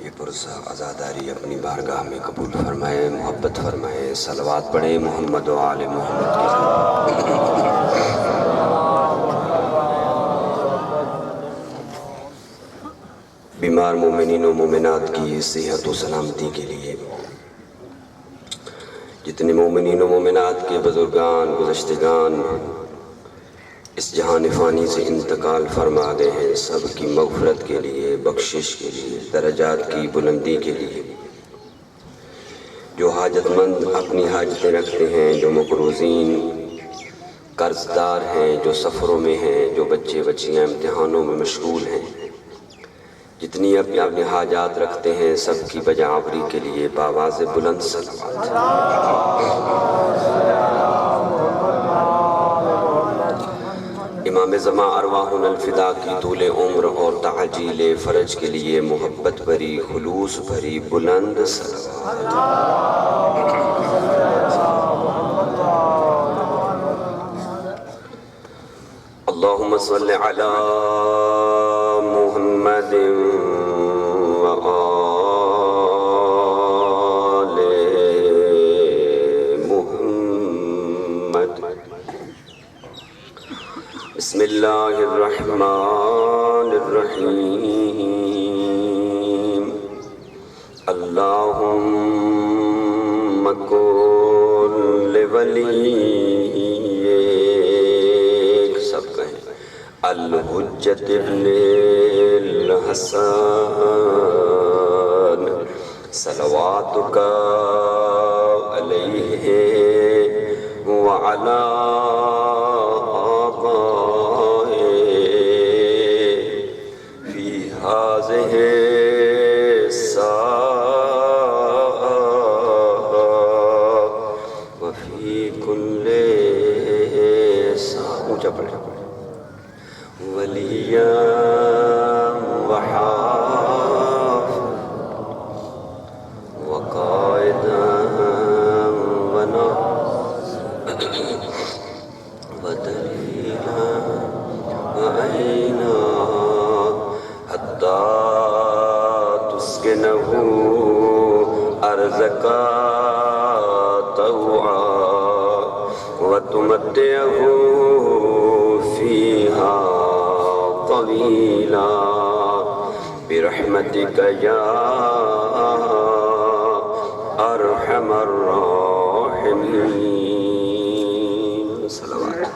یہ پرسہ عزاداری اپنی بارگاہ میں قبول فرمائے، محبت فرمائے، صلوات پڑھے محمد و آل محمد کی بیمار مومنین و مومنات کی صحت و سلامتی کے لیے، جتنے مومنین و مومنات کے بزرگان گزشتگان اس جہان فانی سے انتقال فرما گئے ہیں، سب کی مغفرت کے لیے، بخشش کے لیے، درجات کی بلندی کے لیے، جو حاجت مند اپنی حاجتیں رکھتے ہیں، جو مقروضین قرض دار ہیں، جو سفروں میں ہیں، جو بچے بچیاں امتحانوں میں مشغول ہیں، جتنی اپنے اپنے حاجات رکھتے ہیں، سب کی بجاوری کے لیے بآواز بلند صلوات۔ امام زمان ارواحنا الفدا کی طول عمر اور تعجیل فرج کے لیے محبت بھری، خلوص بھری بلند صلوات۔ اللہم صل علی محمد و آل محمد۔ بسم اللہ الرحمن الرحیم۔ اللہم کن لولیک، سب کہیں، الحجت ابن الحسن صلواتک علیہ وعلا وتمتعه فيها طويلا برحمتك يا أرحم الراحمين۔ صلوات۔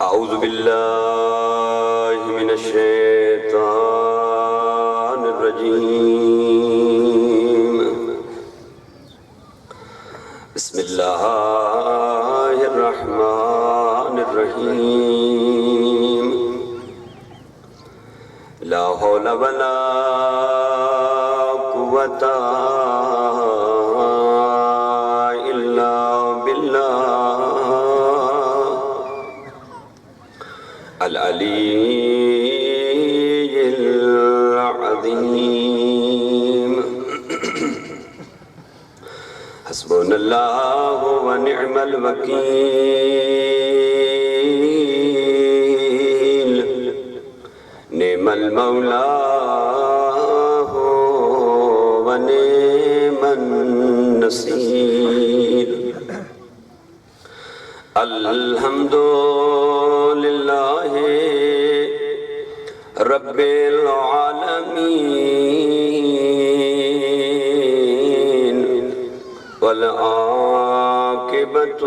أعوذ بالله من الشيطان الرجيم، بسم اللہ الرحمن الرحیم۔ لا حول ولا قوة الا باللہ العلی العظیم۔ حسبنا اللہ ونعم الوکیل، نعم المولا ونعم النصیر۔ الحمد للہ رب العالمین، والعاقبۃ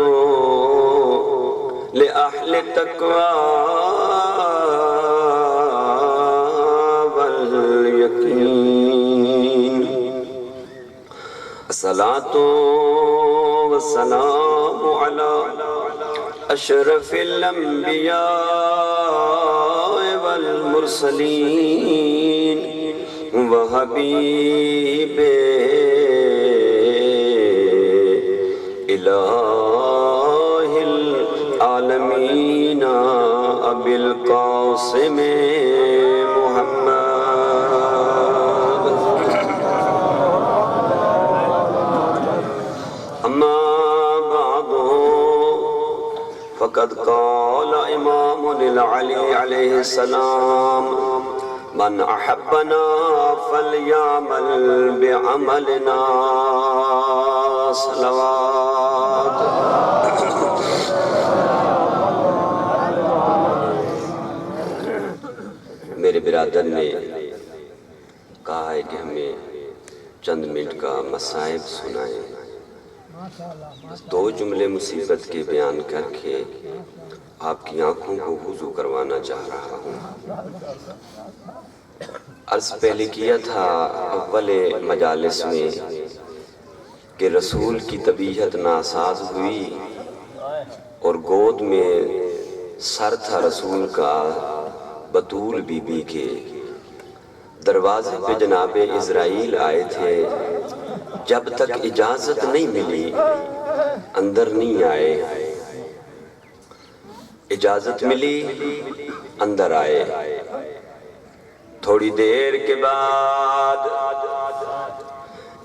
لأہل التقوی والیقین۔ الصلاۃ والسلام علی اشرف الانبیاء والمرسلین وحبیب الہ العالمین ابی القاسم محمد۔ اما بعد فقد قال قال امام العلی علیہ السلام من احبنا فلیعمل بعملنا صلوات. میرے برادر نے کہا ہے کہ ہمیں چند منٹ کا مصائب سنائیں. دو جملے مصیبت کے بیان کر کے آپ کی آنکھوں کو وضو کروانا چاہ رہا ہوں. عرض پہلے کیا تھا اول مجالس میں کہ رسول کی طبیعت ناساز ہوئی اور گود میں سر تھا رسول کا بطول بی بی کے. دروازے پہ جناب اسرائیل آئے تھے، جب تک اجازت نہیں ملی اندر نہیں آئے. اجازت ملی اندر آئے. تھوڑی دیر کے بعد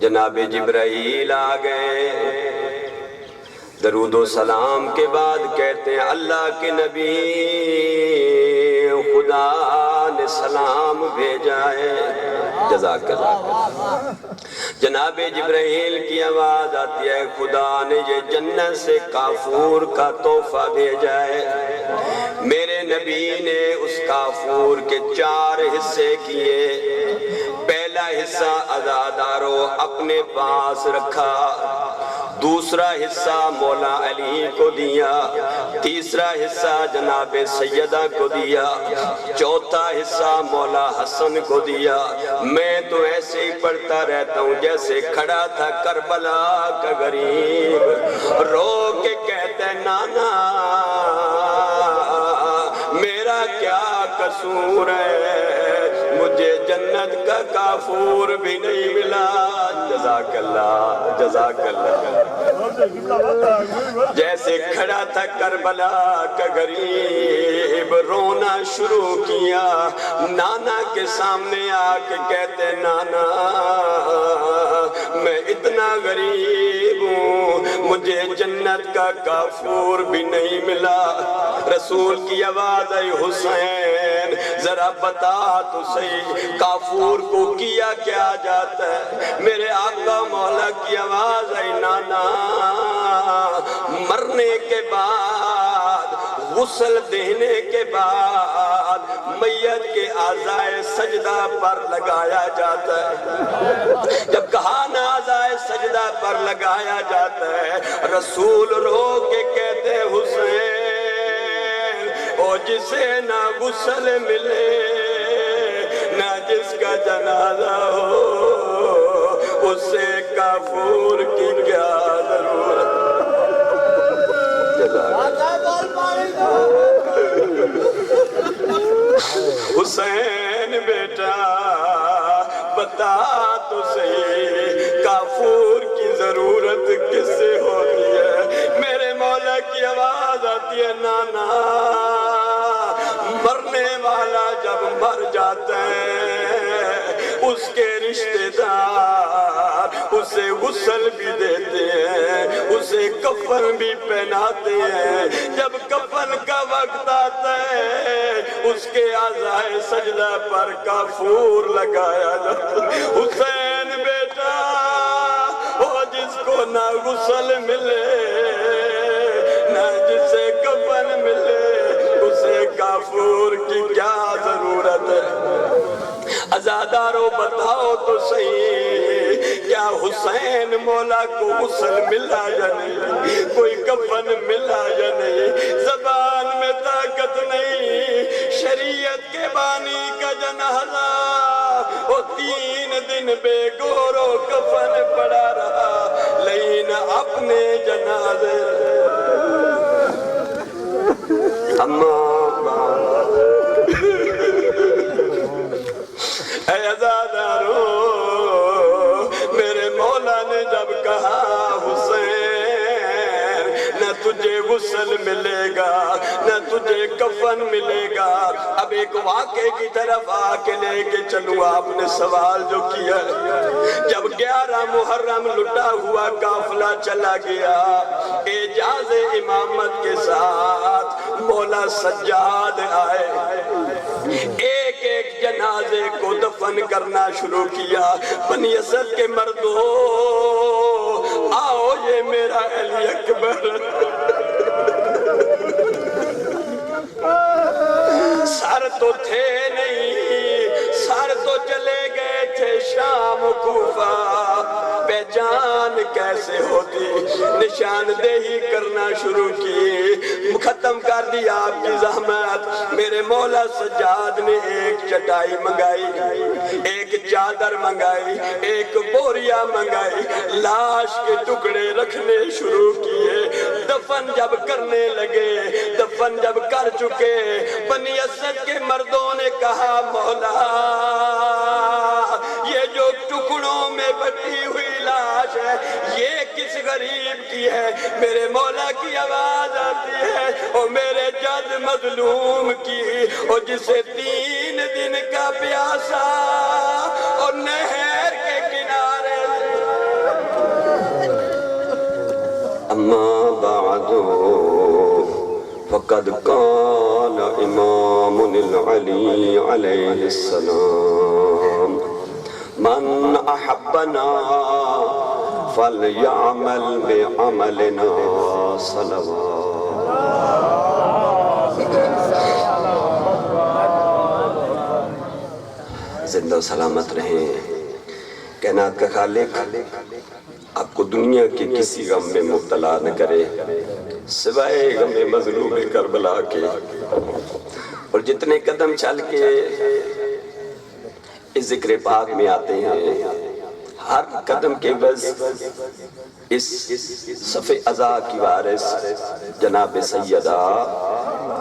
جناب جبرائیل آ گئے. درود و سلام کے بعد کہتے ہیں اللہ کے نبی خدا نے سلام بھیجا ہے. جزاک اللہ. جناب جبرائیل کی آواز آتی ہے خدا نے یہ جنت سے کافور کا تحفہ بھیجا ہے. میرے نبی نے اس کافور کے 4 حصے کیے. پہلا حصہ عزادارو اپنے پاس رکھا، دوسرا حصہ مولا علی کو دیا، تیسرا حصہ جناب سیدہ کو دیا، چوتھا حصہ مولا حسن کو دیا. میں تو ایسے ہی پڑھتا رہتا ہوں جیسے کھڑا تھا کربلا کا غریب، رو کے کہتا ہے نانا میرا کیا قصور ہے، مجھے جنت کا کافور بھی نہیں ملا. جزاک اللہ جزاک اللہ. جیسے کھڑا تھا کربلا کا غریب رونا شروع کیا. نانا کے سامنے آ کے کہتے نانا میں اتنا غریب ہوں مجھے جنت کا کافور بھی نہیں ملا. رسول کی آواز آئی حسین ذرا بتا تو صحیح کافور کو کیا کیا جاتا ہے. میرے آقا مولا کی آواز آئی نانا مرنے کے بعد غسل دینے کے بعد میت کے اعضائے سجدہ پر لگایا جاتا ہے. جب کہا نا اعضائے سجدہ پر لگایا جاتا ہے رسول رو کے کہتے حسین او جسے نہ غسل ملے نہ جس کا جنازہ ہو اسے کافور کی کیا ضرورت. حسین بیٹا بتا تو صحیح کافور کی ضرورت کس سے ہوتی ہے. میرے مولا کی آواز آتی ہے نانا مرنے والا جب مر جاتا ہے اس کے رشتہ دار اسے غسل بھی دیتے ہیں، اسے کفن بھی پہناتے ہیں. جب کفن کا وقت آتا ہے اس کے اعضائے سجدہ پر کافور لگایا جاتا ہے. حسین بیٹا وہ جس کو نہ غسل ملے نہ جسے کفن ملے اسے کافور کی کیا ضرورت ہے. عزادارو بتاؤ تو صحیح کیا حسین مولا کو غسل ملا یا نہیں، کوئی کفن ملا یا نہیں. زبان میں طاقت نہیں. شریعت کے بانی کا جنازہ وہ 3 دن بے گور و کفن پڑا رہا لیکن اپنے جنازے اے عزادارو میرے مولا نے جب کہا حسین نہ تجھے غسل ملے گا نہ تجھے کفن ملے گا. اب ایک واقعے کی طرف آ کے لے کے چلوں. آپ نے سوال جو کیا جب 11 محرم لٹا ہوا قافلہ چلا گیا اعجاز امامت کے ساتھ مولا سجاد آئے، ایک ایک جنازے کو دفن کرنا شروع کیا۔ بنی اسد کے مردوں آؤ، یہ میرا علی اکبر، سر تو تھے نہیں، سر تو چلے گئے تھے شام کوفہ، پہچان کیسے ہوتی؟ نشاندہی کرنا شروع کی۔ ختم کر دیا آپ کی زحمت۔ میرے مولا سجاد نے ایک چٹائی منگائی، ایک چادر منگائی، ایک بوریا منگائی، لاش کے ٹکڑے رکھنے شروع کیے۔ دفن جب کرنے لگے، دفن جب کر چکے، بنی اسد کے مردوں نے کہا مولا یہ جو ٹکڑوں میں بٹی ہوئی لاش ہے یہ کس غریب کی ہے؟ میرے مولا کی آواز آتی ہے اور میرے جد مظلوم کی، اور جسے 3 دن کا پیاسا اور نہر کے کنارے۔ اما بعد فقد قال امام العلی علیہ السلام من احبنا فلیعمل بعملنا صلوات۔ زندہ و سلامت رہیں۔ کائنات کا خالق آپ کو دنیا کے کسی غم میں مبتلا نہ کرے سوائے غم مظلوم کربلا کے۔ اور جتنے قدم چل کے اس ذکر پاک میں آتے ہیں، ہر قدم کے بس اس صفِ عزا کی وارث جناب سیدہ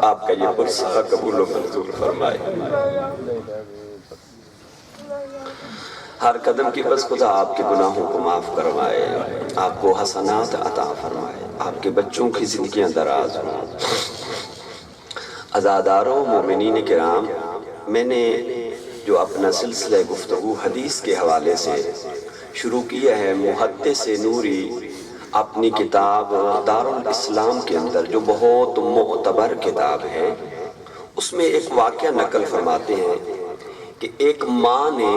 آپ کا یہ پرسہ قبول و منظور فرمائے۔ ہر قدم کی بس خدا آپ کے گناہوں کو معاف کروائے، آپ کو حسنات عطا فرمائے، آپ کے بچوں کی زندگیاں دراز ہوں۔ عزاداروں مومنین کرام، میں نے جو اپنا سلسلہ گفتگو حدیث کے حوالے سے شروع کیا ہے، محدث نوری اپنی کتاب دارالاسلام کے اندر جو بہت معتبر کتاب ہے، اس میں ایک واقعہ نقل فرماتے ہیں کہ ایک ماں نے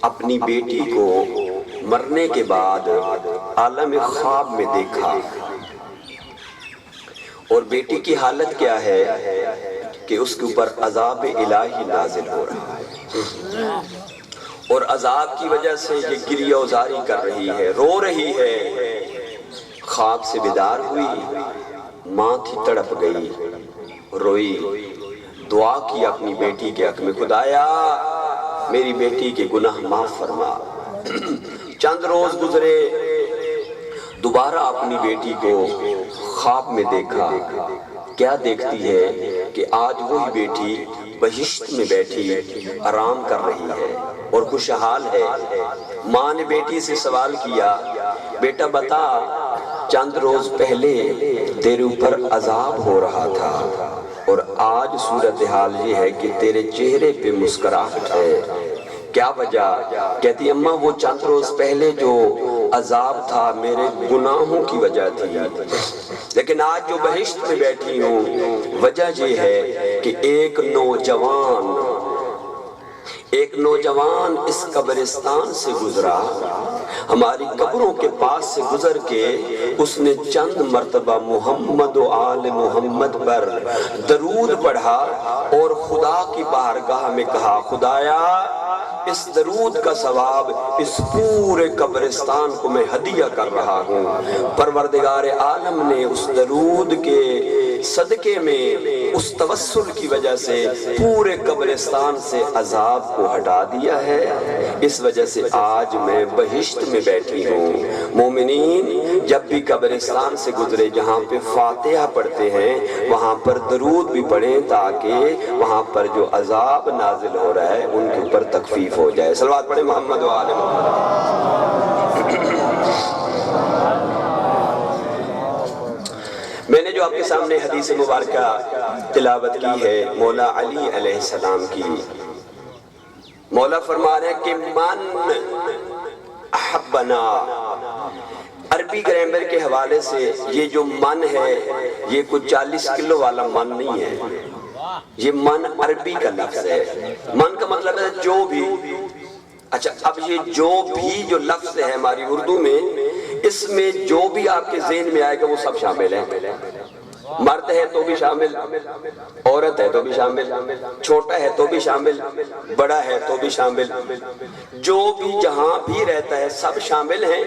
اپنی بیٹی کو مرنے کے بعد عالم خواب میں دیکھا، اور بیٹی کی حالت کیا ہے کہ اس کے اوپر عذاب الہی نازل ہو رہا ہے، اور عذاب کی وجہ سے یہ گریہ وزاری کر رہی ہے، رو رہی ہے۔ خواب سے بیدار ہوئی، ماں تھی تڑپ گئی، روئی، دعا کی اپنی بیٹی کے حق میں، خدایا میری بیٹی کے گناہ معاف فرما۔ چند روز گزرے، دوبارہ اپنی بیٹی کو خواب میں دیکھا۔ کیا دیکھتی ہے کہ آج وہی بیٹی بہشت میں بیٹھی آرام کر رہی ہے اور خوشحال ہے۔ ماں نے بیٹی سے سوال کیا، بیٹا بتا چند روز پہلے تیرے اوپر عذاب ہو رہا تھا اور آج صورتحال یہ ہے کہ تیرے چہرے پہ مسکراہٹ ہے، کیا وجہ؟ کہتی اماں وہ چند روز پہلے جو عذاب تھا میرے گناہوں کی وجہ تھی، لیکن آج جو بہشت میں بیٹھی ہوں وجہ یہ ہے کہ ایک نوجوان اس قبرستان سے گزرا، ہماری قبروں کے پاس سے گزر کے اس نے چند مرتبہ محمد و آل محمد پر درود پڑھا اور خدا کی بارگاہ میں کہا، خدایا اس درود کا ثواب اس پورے قبرستان کو میں ہدیہ کر رہا ہوں۔ پروردگار عالم نے اس درود کے صدقے میں اس توسل کی وجہ سے پورے قبرستان سے عذاب کو ہٹا دیا ہے، اس وجہ سے آج میں بہشت میں بیٹھی ہوں۔ مومنین جب بھی قبرستان سے گزرے جہاں پہ فاتحہ پڑھتے ہیں وہاں پر درود بھی پڑھیں تاکہ وہاں پر جو عذاب نازل ہو رہا ہے ان کے اوپر تخفیف ہو جائے۔ صلوات پڑھیں محمد و آل محمد۔ میں نے جو آپ کے سامنے حدیث مبارکہ تلاوت کی ہے مولا علی علیہ السلام کی، مولا فرما رہے ہیں کہ من احبنا، عربی گرامر کے حوالے سے یہ جو من ہے یہ کوئی 40 کلو والا من نہیں ہے، یہ من عربی کا لفظ ہے۔ من کا مطلب ہے جو بھی۔ اچھا اب یہ جو بھی جو لفظ ہے ہماری اردو میں، اس میں جو بھی آپ کے ذہن میں آئے گا وہ سب شامل ہے۔ مرد ہے تو بھی شامل، عورت ہے تو بھی شامل، چھوٹا ہے تو بھی شامل، بڑا ہے تو بھی شامل، جو بھی جہاں بھی رہتا ہے سب شامل ہیں۔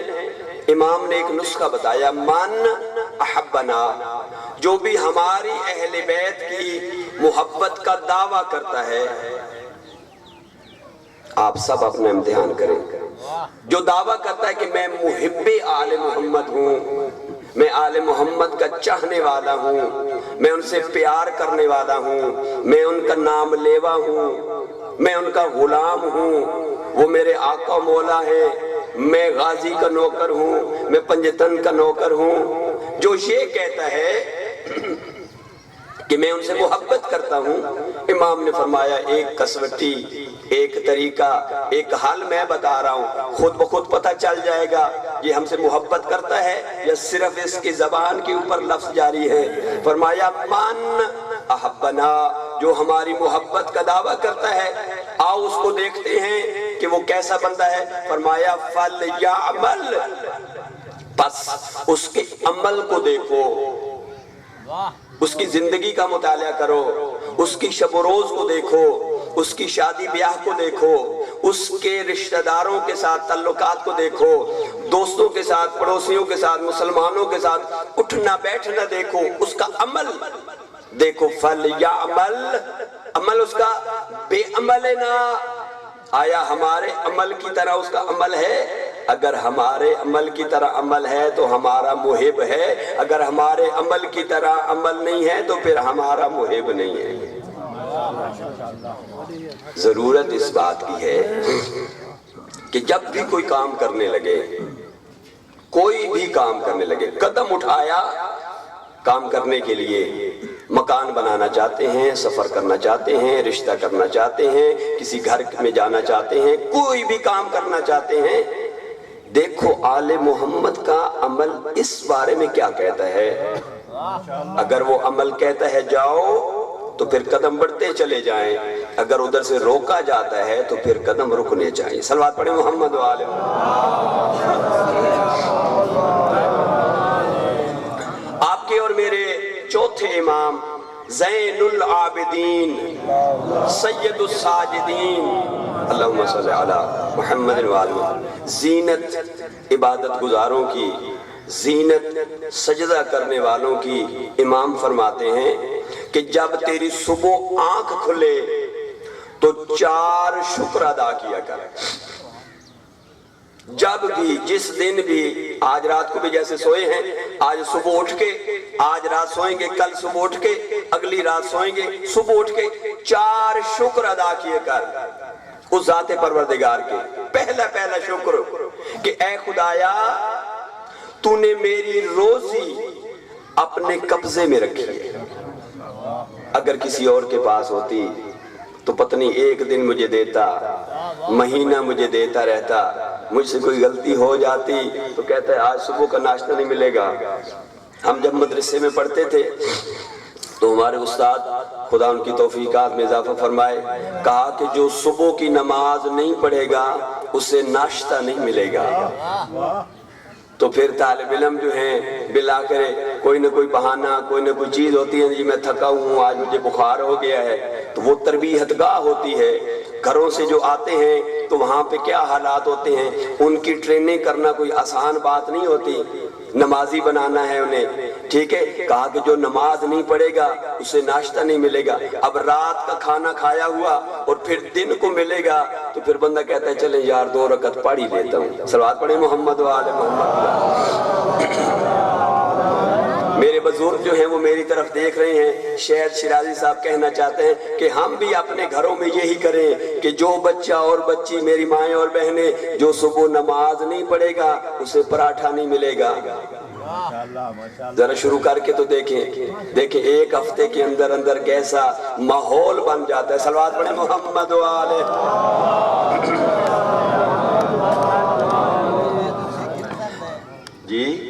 امام نے ایک نسخہ بتایا، من احبنا، جو بھی ہماری اہل بیت کی محبت کا دعویٰ کرتا ہے۔ آپ سب اپنا امتحان کریں، جو دعویٰ کرتا ہے کہ میں محب آل محمد ہوں، میں آل محمد کا چاہنے والا ہوں، میں ان سے پیار کرنے والا ہوں، میں ان کا نام لیوا ہوں، میں ان کا غلام ہوں، وہ میرے آقا مولا ہے، میں غازی کا نوکر ہوں، میں پنجتن کا نوکر ہوں، جو یہ کہتا ہے کہ میں ان سے محبت کرتا ہوں، امام نے فرمایا ایک کسوٹی، ایک طریقہ، ایک حل میں بتا رہا ہوں، خود بخود پتہ چل جائے گا یہ ہم سے محبت کرتا ہے یا صرف اس کی زبان کے اوپر لفظ جاری ہے۔ فرمایا من احبنا، جو ہماری محبت کا دعویٰ کرتا ہے، آؤ اس کو دیکھتے ہیں کہ وہ کیسا بندہ ہے۔ فرمایا فَلْيَعْمَلْ، بس اس کے عمل کو دیکھو، اس کی زندگی کا مطالعہ کرو، اس کی شب و روز کو دیکھو، اس کی شادی بیاہ کو دیکھو، اس کے رشتہ داروں کے ساتھ تعلقات کو دیکھو، دوستوں کے ساتھ، پڑوسیوں کے ساتھ، مسلمانوں کے ساتھ اٹھنا بیٹھنا دیکھو، اس کا عمل دیکھو۔ فَلْيَعْمَلْ، عمل اس کا بے عمل نہ، آیا ہمارے عمل کی طرح اس کا عمل ہے؟ اگر ہمارے عمل کی طرح عمل ہے تو ہمارا محب ہے، اگر ہمارے عمل کی طرح عمل نہیں ہے تو پھر ہمارا محب نہیں ہے۔ ضرورت اس بات کی ہے کہ جب بھی کوئی کام کرنے لگے، کوئی بھی کام کرنے لگے، قدم اٹھایا کام کرنے کے لیے، مکان بنانا چاہتے ہیں، سفر کرنا چاہتے ہیں، رشتہ کرنا چاہتے ہیں، کسی گھر میں جانا چاہتے ہیں، کوئی بھی کام کرنا چاہتے ہیں، دیکھو آل محمد کا عمل اس بارے میں کیا کہتا ہے۔ اگر وہ عمل کہتا ہے جاؤ تو پھر قدم بڑھتے چلے جائیں، اگر ادھر سے روکا جاتا ہے تو پھر قدم رکنے چاہیے۔ صلوات پڑھیں محمد و آل محمد۔ آپ کے اور میرے چوتھے امام زین العابدین سید الساجدین اللہم صلی علی محمد و آل محمد، زینت عبادت گزاروں کی، زینت سجدہ کرنے والوں کی، امام فرماتے ہیں کہ جب تیری صبح آنکھ کھلے تو 4 شکر ادا کیا کر، جب بھی، جس دن بھی، آج رات کو بھی جیسے سوئے ہیں، آج صبح اٹھ کے، آج رات سوئیں گے، کل صبح اٹھ کے، اگلی رات سوئیں گے، صبح اٹھ کے 4 شکر ادا کیے کر اس ذات پروردگار کے۔ پہلا شکر کہ اے خدایا تو نے میری روزی اپنے قبضے میں رکھی ہے، اگر کسی اور کے پاس ہوتی تو پتہ نہیں ایک دن مجھے دیتا، مہینہ مجھے دیتا رہتا، مجھ سے کوئی غلطی ہو جاتی تو کہتا ہے آج صبح کا ناشتہ نہیں ملے گا۔ ہم جب مدرسے میں پڑھتے تھے تو ہمارے استاد خدا ان کی توفیقات میں اضافہ فرمائے، کہا کہ جو صبح کی نماز نہیں پڑھے گا اسے ناشتہ نہیں ملے گا۔ تو پھر طالب علم جو ہیں بلا کرے کوئی نہ کوئی بہانہ، کوئی نہ کوئی چیز ہوتی ہے، جی میں تھکا ہوں، آج مجھے بخار ہو گیا ہے، تو وہ تربیت گاہ ہوتی ہے۔ گھروں سے جو آتے ہیں تو وہاں پہ کیا حالات ہوتے ہیں، ان کی ٹریننگ کرنا کوئی آسان بات نہیں ہوتی، نمازی بنانا ہے انہیں، ٹھیک ہے۔ کہا کہ جو نماز نہیں پڑھے گا اسے ناشتہ نہیں ملے گا۔ اب رات کا کھانا کھایا ہوا اور پھر دن کو ملے گا تو پھر بندہ کہتا ہے چلیں یار 2 رکعت پڑھ ہی لیتا ہوں۔ صلوات پڑھیں محمد و آل محمد۔ میرے بزرگ جو ہیں وہ میری طرف دیکھ رہے ہیں، شہد شیرازی صاحب کہنا چاہتے ہیں کہ ہم بھی اپنے گھروں میں یہی کریں کہ جو بچہ اور بچی، میری مائیں اور بہنیں، جو صبح نماز نہیں پڑھے گا اسے پراٹھا نہیں ملے گا۔ ذرا شروع کر کے تو دیکھیں ایک ہفتے کے اندر کیسا ماحول بن جاتا ہے۔ صلوات پڑھیں محمد و آل۔ جی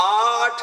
8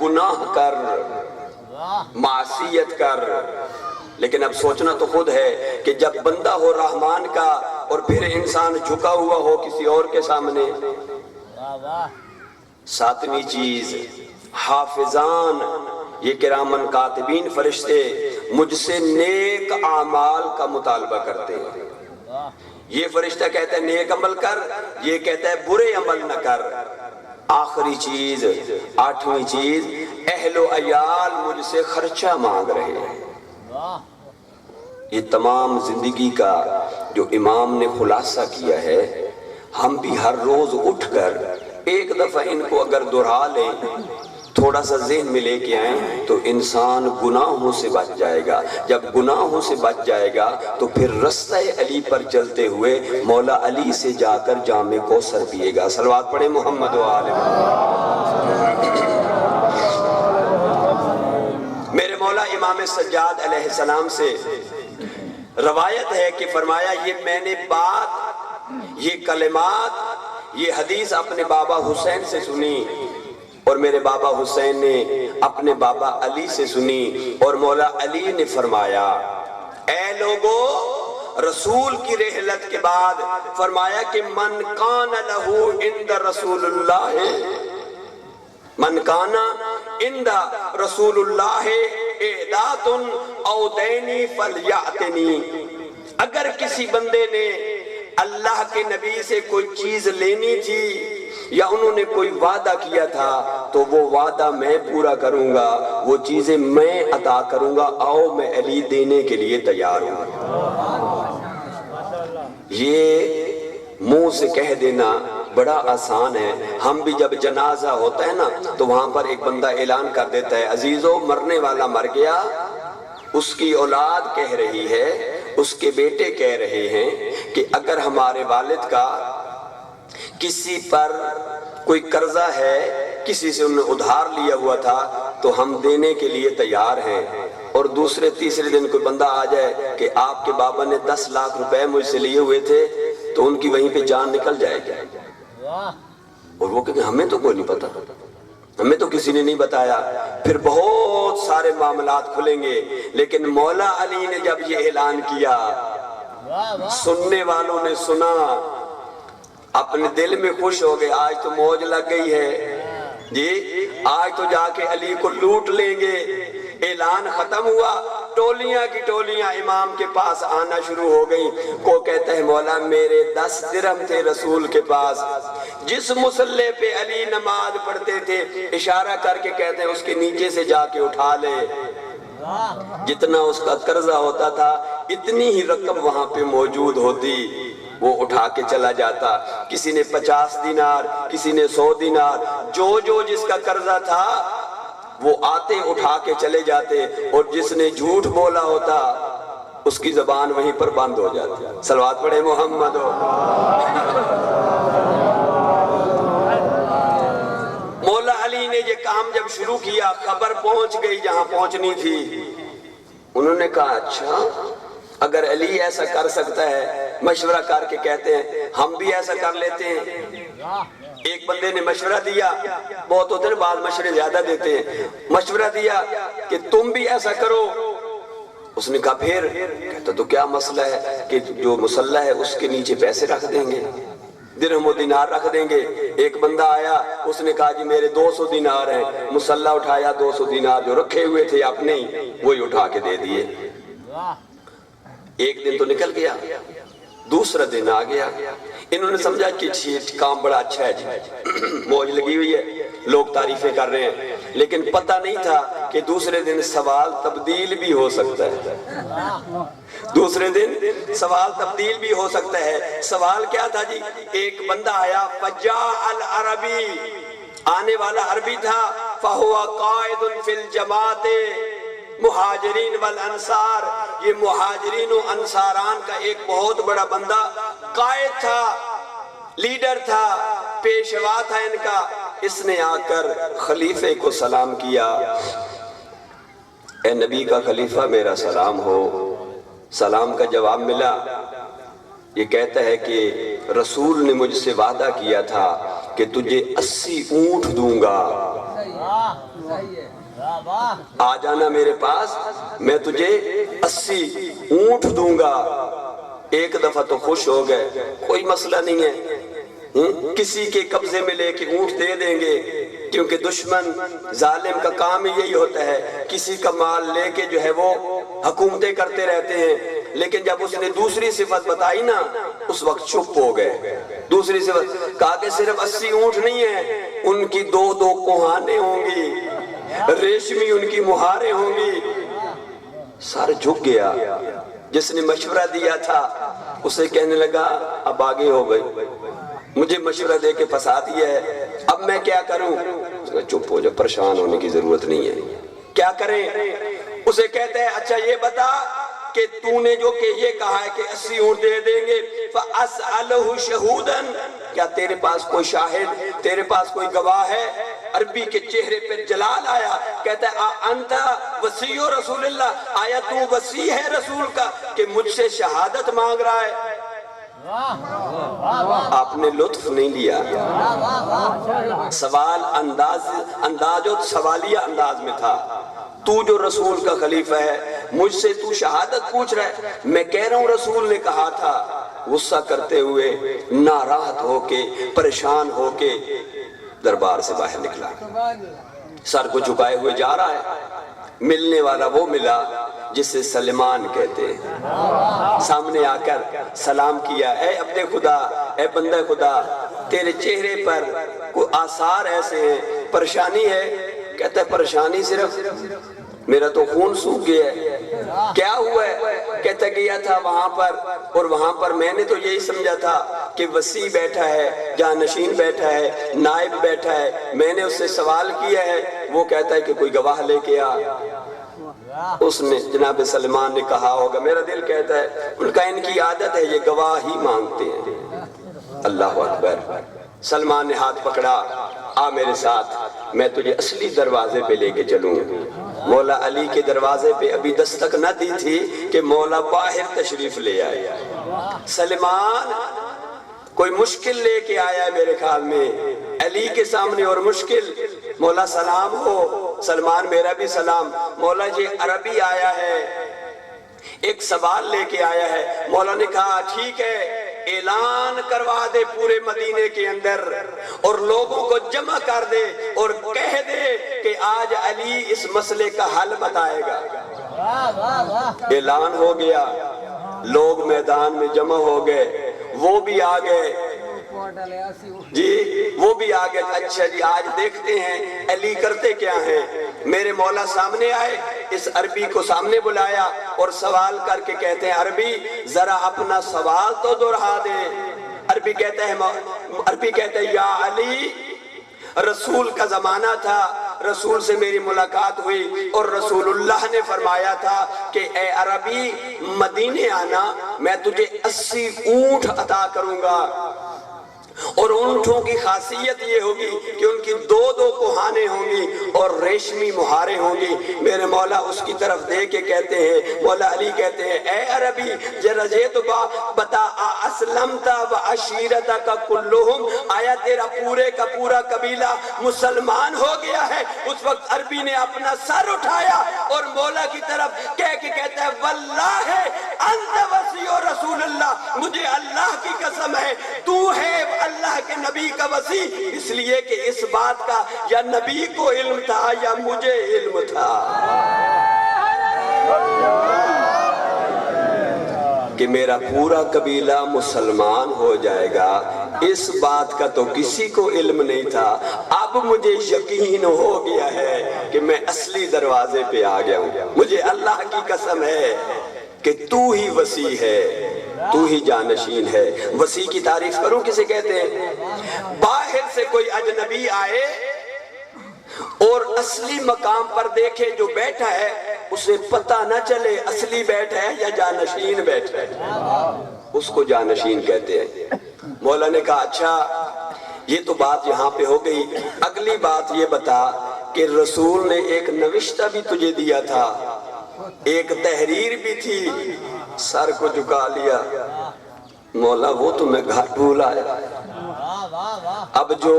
گناہ کر، معصیت کر، لیکن اب سوچنا تو خود ہے کہ جب بندہ ہو رحمان کا اور پھر انسان جھکا ہوا ہو کسی اور کے سامنے۔ ساتویں چیز، حافظان، یہ کرامن کاتبین فرشتے مجھ سے نیک اعمال کا مطالبہ کرتے ہیں۔ یہ فرشتہ کہتا ہے نیک عمل کر، یہ کہتا ہے برے عمل نہ کر۔ آخری چیز، آٹھویں چیز، اہل و عیال مجھ سے خرچہ مانگ رہے ہیں۔ یہ تمام زندگی کا جو امام نے خلاصہ کیا ہے، ہم بھی ہر روز اٹھ کر ایک دفعہ ان کو اگر دہرا لیں، تھوڑا سا ذہن میں لے کے آئیں تو انسان گناہوں سے بچ جائے گا۔ جب گناہوں سے بچ جائے گا تو پھر رستہ علی پر چلتے ہوئے مولا علی سے جا کر جام کوثر پیے گا۔ صلوات پڑھیں محمد و آل محمد۔ میرے مولا امام سجاد علیہ السلام سے روایت ہے کہ فرمایا یہ میں نے بات، یہ کلمات، یہ حدیث اپنے بابا حسین سے سنی اور میرے بابا حسین نے اپنے بابا علی سے سنی، اور مولا علی نے فرمایا اے لوگو، رسول کی رحلت کے بعد فرمایا کہ من کان لہو عند رسول اللہ، من کانا عند رسول اللہ اعداد او دینی فلیعتنی، اگر کسی بندے نے اللہ کے نبی سے کوئی چیز لینی تھی یا انہوں نے کوئی وعدہ کیا تھا تو وہ وعدہ میں پورا کروں گا، وہ چیزیں میں عطا کروں گا، آؤ میں علی دینے کے لیے تیار ہوں۔ یہ منہ سے کہہ دینا بڑا آسان ہے۔ ہم بھی جب جنازہ ہوتا ہے نا تو وہاں پر ایک بندہ اعلان کر دیتا ہے عزیزو مرنے والا مر گیا، اس کی اولاد کہہ رہی ہے، اس کے بیٹے کہہ رہے ہیں کہ اگر ہمارے والد کا کسی پر کوئی قرضہ ہے، کسی سے انہوں نے ادھار لیا ہوا تھا تو ہم دینے کے لیے تیار ہیں، اور دوسرے تیسرے دن کوئی بندہ آ جائے کہ آپ کے بابا نے 10 لاکھ روپے مجھ سے لیے ہوئے تھے تو ان کی وہیں پہ جان نکل جائے گی، اور وہ کہتے ہیں ہمیں تو کوئی نہیں پتا، ہمیں تو کسی نے نہیں بتایا، پھر بہت سارے معاملات کھلیں گے۔ لیکن مولا علی نے جب یہ اعلان کیا، سننے والوں نے سنا، اپنے دل میں خوش ہو گئے، آج تو موج لگ گئی ہے جی، آج تو جا کے علی کو لوٹ لیں گے۔ اعلان ختم ہوا، ٹولیاں کی ٹولیاں امام کے پاس آنا شروع ہو گئی۔ کو کہتا ہے مولا میرے 10 درہم تھے رسول کے پاس، جس مصلی پہ علی نماز پڑھتے تھے اشارہ کر کے کہتے ہیں اس کے نیچے سے جا کے اٹھا لے، جتنا اس کا قرضہ ہوتا تھا اتنی ہی رقم وہاں پہ موجود ہوتی، وہ اٹھا کے چلا جاتا۔ کسی نے 50 دینار، کسی نے 100 دینار، جو جس کا قرضہ تھا وہ آتے اٹھا کے چلے جاتے، اور جس نے جھوٹ بولا ہوتا اس کی زبان وہیں پر بند ہو جاتی۔ صلوات پڑھے محمد ہو۔ مولا علی نے یہ کام جب شروع کیا، خبر پہنچ گئی جہاں پہنچنی تھی، انہوں نے کہا اچھا اگر علی ایسا کر سکتا ہے، مشورہ کر کے کہتے ہیں ہم بھی ایسا کر لیتے ہیں۔ ایک بندے نے مشورہ دیا، بہت ہوتے ہیں بعض مشورے زیادہ دیتے ہیں، مشورہ دیا کہ تم بھی ایسا کرو۔ اس نے کہا پھر؟ کہتا تو کیا مسئلہ ہے کہ جو مصلی ہے اس کے نیچے پیسے رکھ دیں گے، درہم و دینار رکھ دیں گے۔ ایک بندہ آیا، اس نے کہا جی میرے 200 دینار ہیں، مصلی اٹھایا، 200 دینار جو رکھے ہوئے تھے اپنے ہی وہی اٹھا کے دے دیے۔ ایک دن تو نکل گیا، دوسرا دن آ گیا، انہوں نے سمجھا کہ کام بڑا اچھا ہے جی، موج لگی ہوئی ہے، لوگ تعریفیں کر رہے ہیں، لیکن پتہ نہیں تھا کہ دوسرے دن سوال تبدیل بھی ہو سکتا ہے، دوسرے دن سوال تبدیل بھی ہو سکتا ہے۔ سوال کیا تھا جی؟ ایک بندہ آیا، فجاء العربی، آنے والا عربی تھا، فَهُوَ قَائِدٌ فِي الْجَمَاعَةِ مہاجرین والانصار، یہ مہاجرین و انصاران کا ایک بہت بڑا بندہ قائد تھا، لیڈر تھا، پیشوا تھا ان کا۔ اس نے آ کر خلیفے کو سلام کیا، اے نبی کا خلیفہ میرا سلام ہو۔ سلام کا جواب ملا، یہ کہتا ہے کہ رسول نے مجھ سے وعدہ کیا تھا کہ تجھے 80 اونٹ دوں گا، واہ صحیح ہے، واہ واہ، آ جانا میرے پاس، میں تجھے 80 اونٹ دوں گا۔ ایک دفعہ تو خوش ہو گئے، کوئی مسئلہ نہیں ہے، کسی کے قبضے میں لے کے اونٹ دے دیں گے، کیونکہ دشمن ظالم کا کام ہی یہی ہوتا ہے، کسی کا مال لے کے جو ہے وہ حکومتیں کرتے رہتے ہیں۔ لیکن جب اس نے دوسری صفت بتائی نا، اس وقت چپ ہو گئے۔ دوسری صفت کہا کہ صرف 80 اونٹ نہیں ہیں، ان کی 2 کوہانیں ہوں گی، ریشمی ان کی مہاریں ہوں گی۔ سر جھک گیا، جس نے مشورہ دیا تھا اسے کہنے لگا اب آگے ہو گئی، مجھے مشورہ دے کے پھنسا دیا ہے، اب میں کیا کروں؟ چپ ہو جا، پریشان ہونے کی ضرورت نہیں ہے، کیا کریں؟ اسے کہتے ہیں اچھا یہ بتا کہ تو نے جو کہ یہ کہا ہے کہ 80 اونٹ دے دیں گے، فَأَسْأَلُهُ شَهُودًا، کیا تیرے پاس کوئی شاہد، تیرے پاس کوئی گواہ ہے؟ عربی کے چہرے پہ جلال آیا، کہتا ہے انتا وسیع رسول اللہ، آیا تو وسیع ہے رسول کا کہ مجھ سے شہادت مانگ رہا ہے؟ آپ نے لطف نہیں لیا، سوال انداز اور سوالیہ انداز میں تھا۔ تو جو رسول کا خلیفہ ہے، مجھ سے تو شہادت پوچھ رہا ہے؟ میں کہہ رہا ہوں رسول نے کہا تھا۔ غصہ کرتے ہوئے، ناراحت ہو کے، پریشان ہو کے دربار سے باہر نکلا، سر کو جھکائے ہوئے جا رہا ہے۔ ملنے والا وہ ملا جسے سلمان کہتے ہیں، سامنے آ کر سلام کیا، اے عبد خدا، اے بندہ خدا، تیرے چہرے پر کوئی آثار ایسے ہیں، پریشانی ہے؟ کہتا ہے پریشانی صرف میرا تو خون سوکھ گیا ہے۔ کیا ہوا ہے؟ کہتا گیا تھا وہاں پر، اور وہاں پر میں نے تو یہی سمجھا تھا کہ وسیع بیٹھا ہے، جانشین بیٹھا ہے، نائب بیٹھا ہے، میں نے اس سے سوال کیا ہے، وہ کہتا ہے کہ کوئی گواہ لے کے آ۔ اس نے جناب سلمان نے کہا ہوگا، میرا دل کہتا ہے ان کا ان کی عادت ہے، یہ گواہ ہی مانگتے ہیں۔ اللہ اکبر۔ سلمان نے ہاتھ پکڑا، آ میرے ساتھ، میں تجھے اصلی دروازے پہ لے کے چلوں۔ مولا علی کے دروازے پہ ابھی دستک نہ دی تھی کہ مولا باہر تشریف لے آئے۔ سلمان کوئی مشکل لے کے آیا ہے میرے خیال میں، علی کے سامنے اور مشکل۔ مولا سلام ہو۔ سلمان میرا بھی سلام۔ مولا یہ عربی آیا ہے، ایک سوال لے کے آیا ہے۔ مولا نے کہا ٹھیک ہے، اعلان کروا دے پورے مدینے کے اندر اور لوگوں کو جمع کر دے اور کہہ دے کہ آج علی اس مسئلے کا حل بتائے گا۔ اعلان ہو گیا، لوگ میدان میں جمع ہو گئے، وہ بھی آ گئے جی، وہ بھی آ گئے۔ اچھا جی، آج دیکھتے ہیں علی کرتے کیا ہیں۔ میرے مولا سامنے آئے، اس عربی کو سامنے بلایا اور سوال کر کے کہتے ہیں عربی ذرا اپنا سوال تو دہرا دے۔ عربی کہتے ہیں یا علی، رسول کا زمانہ تھا، رسول سے میری ملاقات ہوئی اور رسول اللہ نے فرمایا تھا کہ اے عربی مدینے آنا، میں تجھے 80 اونٹ عطا کروں گا، اور اونٹوں کی خاصیت یہ ہوگی کہ ان کی 2 کوہانیں ہوں گی اور ریشمی مہاریں ہوں گی۔ میرے مولا اس کی طرف دے کے کہتے ہیں، مولا علی کہتے ہیں اے عربی ذرا یہ تو بتا، اسلمت و عشیرتک کلہم، آیا تیرا پورے کا پورا قبیلہ مسلمان ہو گیا ہے؟ اس وقت عربی نے اپنا سر اٹھایا اور مولا کی طرف کہتا ہے واللہ انت وسیع رسول اللہ، مجھے اللہ کی قسم ہے تو ہے اللہ کے نبی کا وسیع، اس لیے کہ اس بات کا یا نبی کو علم تھا یا مجھے علم تھا کہ میرا پورا قبیلہ مسلمان ہو جائے گا۔ اس بات کا تو کسی کو علم نہیں تھا، اب مجھے یقین ہو گیا ہے کہ میں اصلی دروازے پہ آ گیا ہوں۔ مجھے اللہ کی قسم ہے کہ تو ہی وسیع ہے، تو ہی جانشین ہے۔ وسیع کی تعریف کروں کسے کہتے ہیں؟ باہر سے کوئی اجنبی آئے اور اصلی مقام پر دیکھے جو بیٹھا ہے، اسے پتہ نہ چلے اصلی بیٹھا ہے یا جانشین بیٹھا ہے، اس کو جانشین کہتے ہیں۔ مولا نے کہا اچھا یہ تو بات یہاں پہ ہو گئی، اگلی بات یہ بتا کہ رسول نے ایک نوشتہ بھی تجھے دیا تھا، ایک تحریر بھی تھی۔ سر کو جھکا لیا، مولا وہ تو میں گھر بھول آیا، اب جو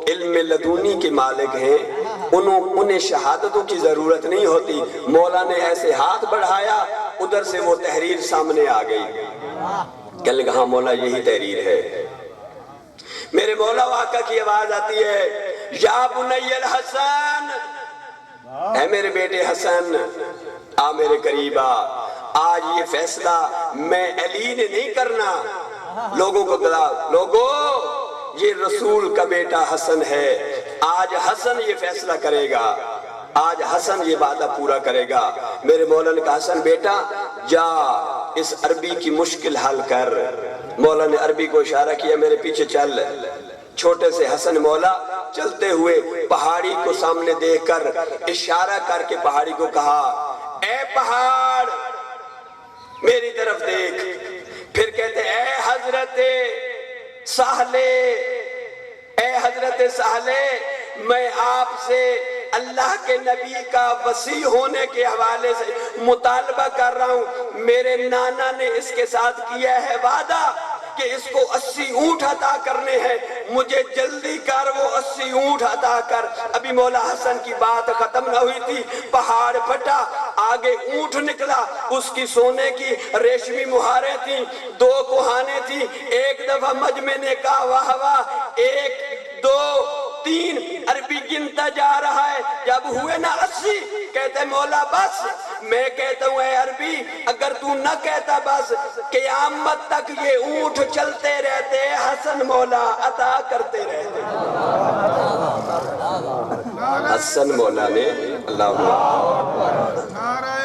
علم لدنی کے مالک ہیں انہیں شہادتوں کی ضرورت نہیں ہوتی، مولا نے ایسے ہاتھ بڑھایا ادھر سے وہ تحریر سامنے آ گئی، کہنے لگا ہاں مولا یہی تحریر ہے۔ میرے مولا آقا کی آواز آتی ہے یا بنی الحسن، اے میرے بیٹے حسن آ میرے قریب آ، آج یہ فیصلہ میں علی نے نہیں کرنا، لوگوں کو بتا لوگوں یہ رسول کا بیٹا حسن ہے، آج حسن یہ فیصلہ کرے گا، آج حسن یہ وعدہ پورا کرے گا۔ میرے مولا نے کہا حسن بیٹا جا اس عربی کی مشکل حل کر، مولا نے عربی کو اشارہ کیا میرے پیچھے چل، چھوٹے سے حسن مولا چلتے ہوئے پہاڑی کو سامنے دیکھ کر اشارہ کر کے پہاڑی کو کہا اے پہاڑ میری طرف دیکھ، پھر کہتے اے حضرت سہلے، اے حضرت سہلے میں آپ سے اللہ کے نبی کا وصی ہونے کے حوالے سے مطالبہ کر رہا ہوں، میرے نانا نے اس کے ساتھ کیا ہے وعدہ کہ اس کو 80 اونٹ عطا کرنے ہیں، مجھے جلدی کر وہ 80 اونٹ عطا کر۔ ابھی مولا حسن کی بات ختم نہ ہوئی تھی، پہاڑ پھٹا، آگے اونٹ نکلا، اس کی سونے کی ریشمی مہاریں تھیں، 2 کوہانے تھیں، ایک دفعہ مجمع نے کہا واہ واہ، 1 2 3 عربی گنتا جا رہا ہے، جب ہوئے نا 80 کہتے مولا بس، میں کہتا ہوں اے عربی اگر تو نہ کہتا بس قیامت تک یہ اونٹ چلتے رہتے، حسن مولا عطا کرتے رہتے۔ حسن مولا نے اللہ نعرہ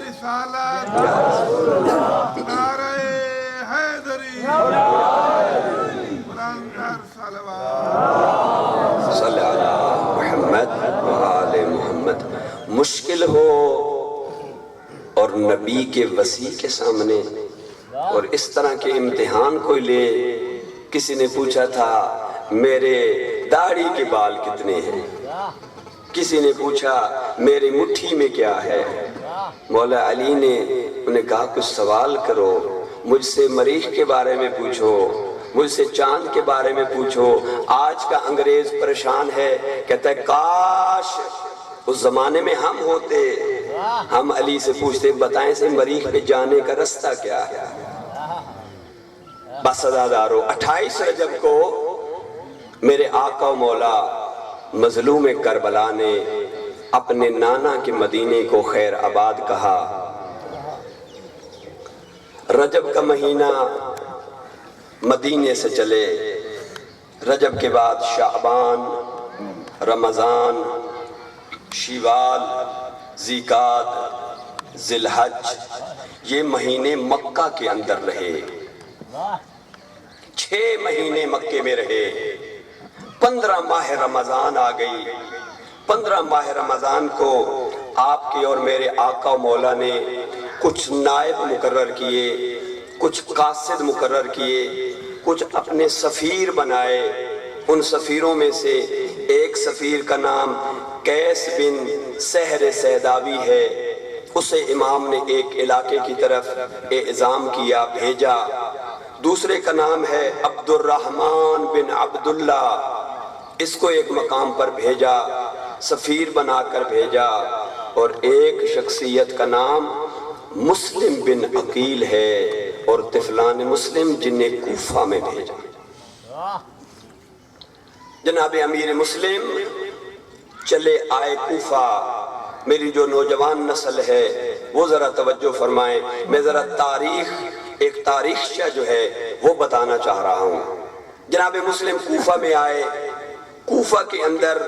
رسالت، نعرہ حیدری، بلندر صلوات، صلی اللہ محمد وآل محمد۔ مشکل ہو اور نبی کے وصی کے سامنے اور اس طرح کے امتحان کوئی لے، کسی نے پوچھا تھا میرے داڑھی کے بال کتنے ہیں، کسی نے پوچھا میری مٹھی میں کیا ہے، مولا علی نے انہیں کہا کچھ سوال کرو، مجھ سے مریخ کے بارے میں پوچھو، مجھ سے چاند کے بارے میں پوچھو۔ آج کا انگریز پریشان ہے، کہتا ہے کاش اس زمانے میں ہم ہوتے، ہم علی سے پوچھتے بتائیں سے مریخ پہ جانے کا رستہ کیا ہے۔ بس ادادارو 28 رجب کو میرے آقا و مولا مظلوم کربلا نے اپنے نانا کے مدینے کو خیر آباد کہا۔ رجب کا مہینہ مدینے سے چلے، رجب کے بعد شعبان، رمضان، شیوال، ذیقعد، ذی الحج، یہ مہینے مکہ کے اندر رہے، 6 مہینے مکے میں رہے۔ 15 ماہ رمضان آ گئی، 15 ماہ رمضان کو آپ کے اور میرے آقا و مولا نے کچھ نائب مقرر کیے، کچھ قاصد مقرر کیے، کچھ اپنے سفیر بنائے۔ ان سفیروں میں سے ایک سفیر کا نام قیس بن سحر سیداوی ہے، اسے امام نے ایک علاقے کی طرف اعزام کیا، بھیجا۔ دوسرے کا نام ہے عبد الرحمن بن عبداللہ، اس کو ایک مقام پر بھیجا، سفیر بنا کر بھیجا۔ اور ایک شخصیت کا نام مسلم بن عقیل ہے، اور طفلان مسلم جنہیں کوفہ میں بھیجا۔ جناب امیر مسلم چلے آئے کوفہ۔ میری جو نوجوان نسل ہے وہ ذرا توجہ فرمائیں، میں ذرا ایک تاریخچہ جو ہے وہ بتانا چاہ رہا ہوں۔ جناب مسلم کوفہ میں آئے، کوفہ کے اندر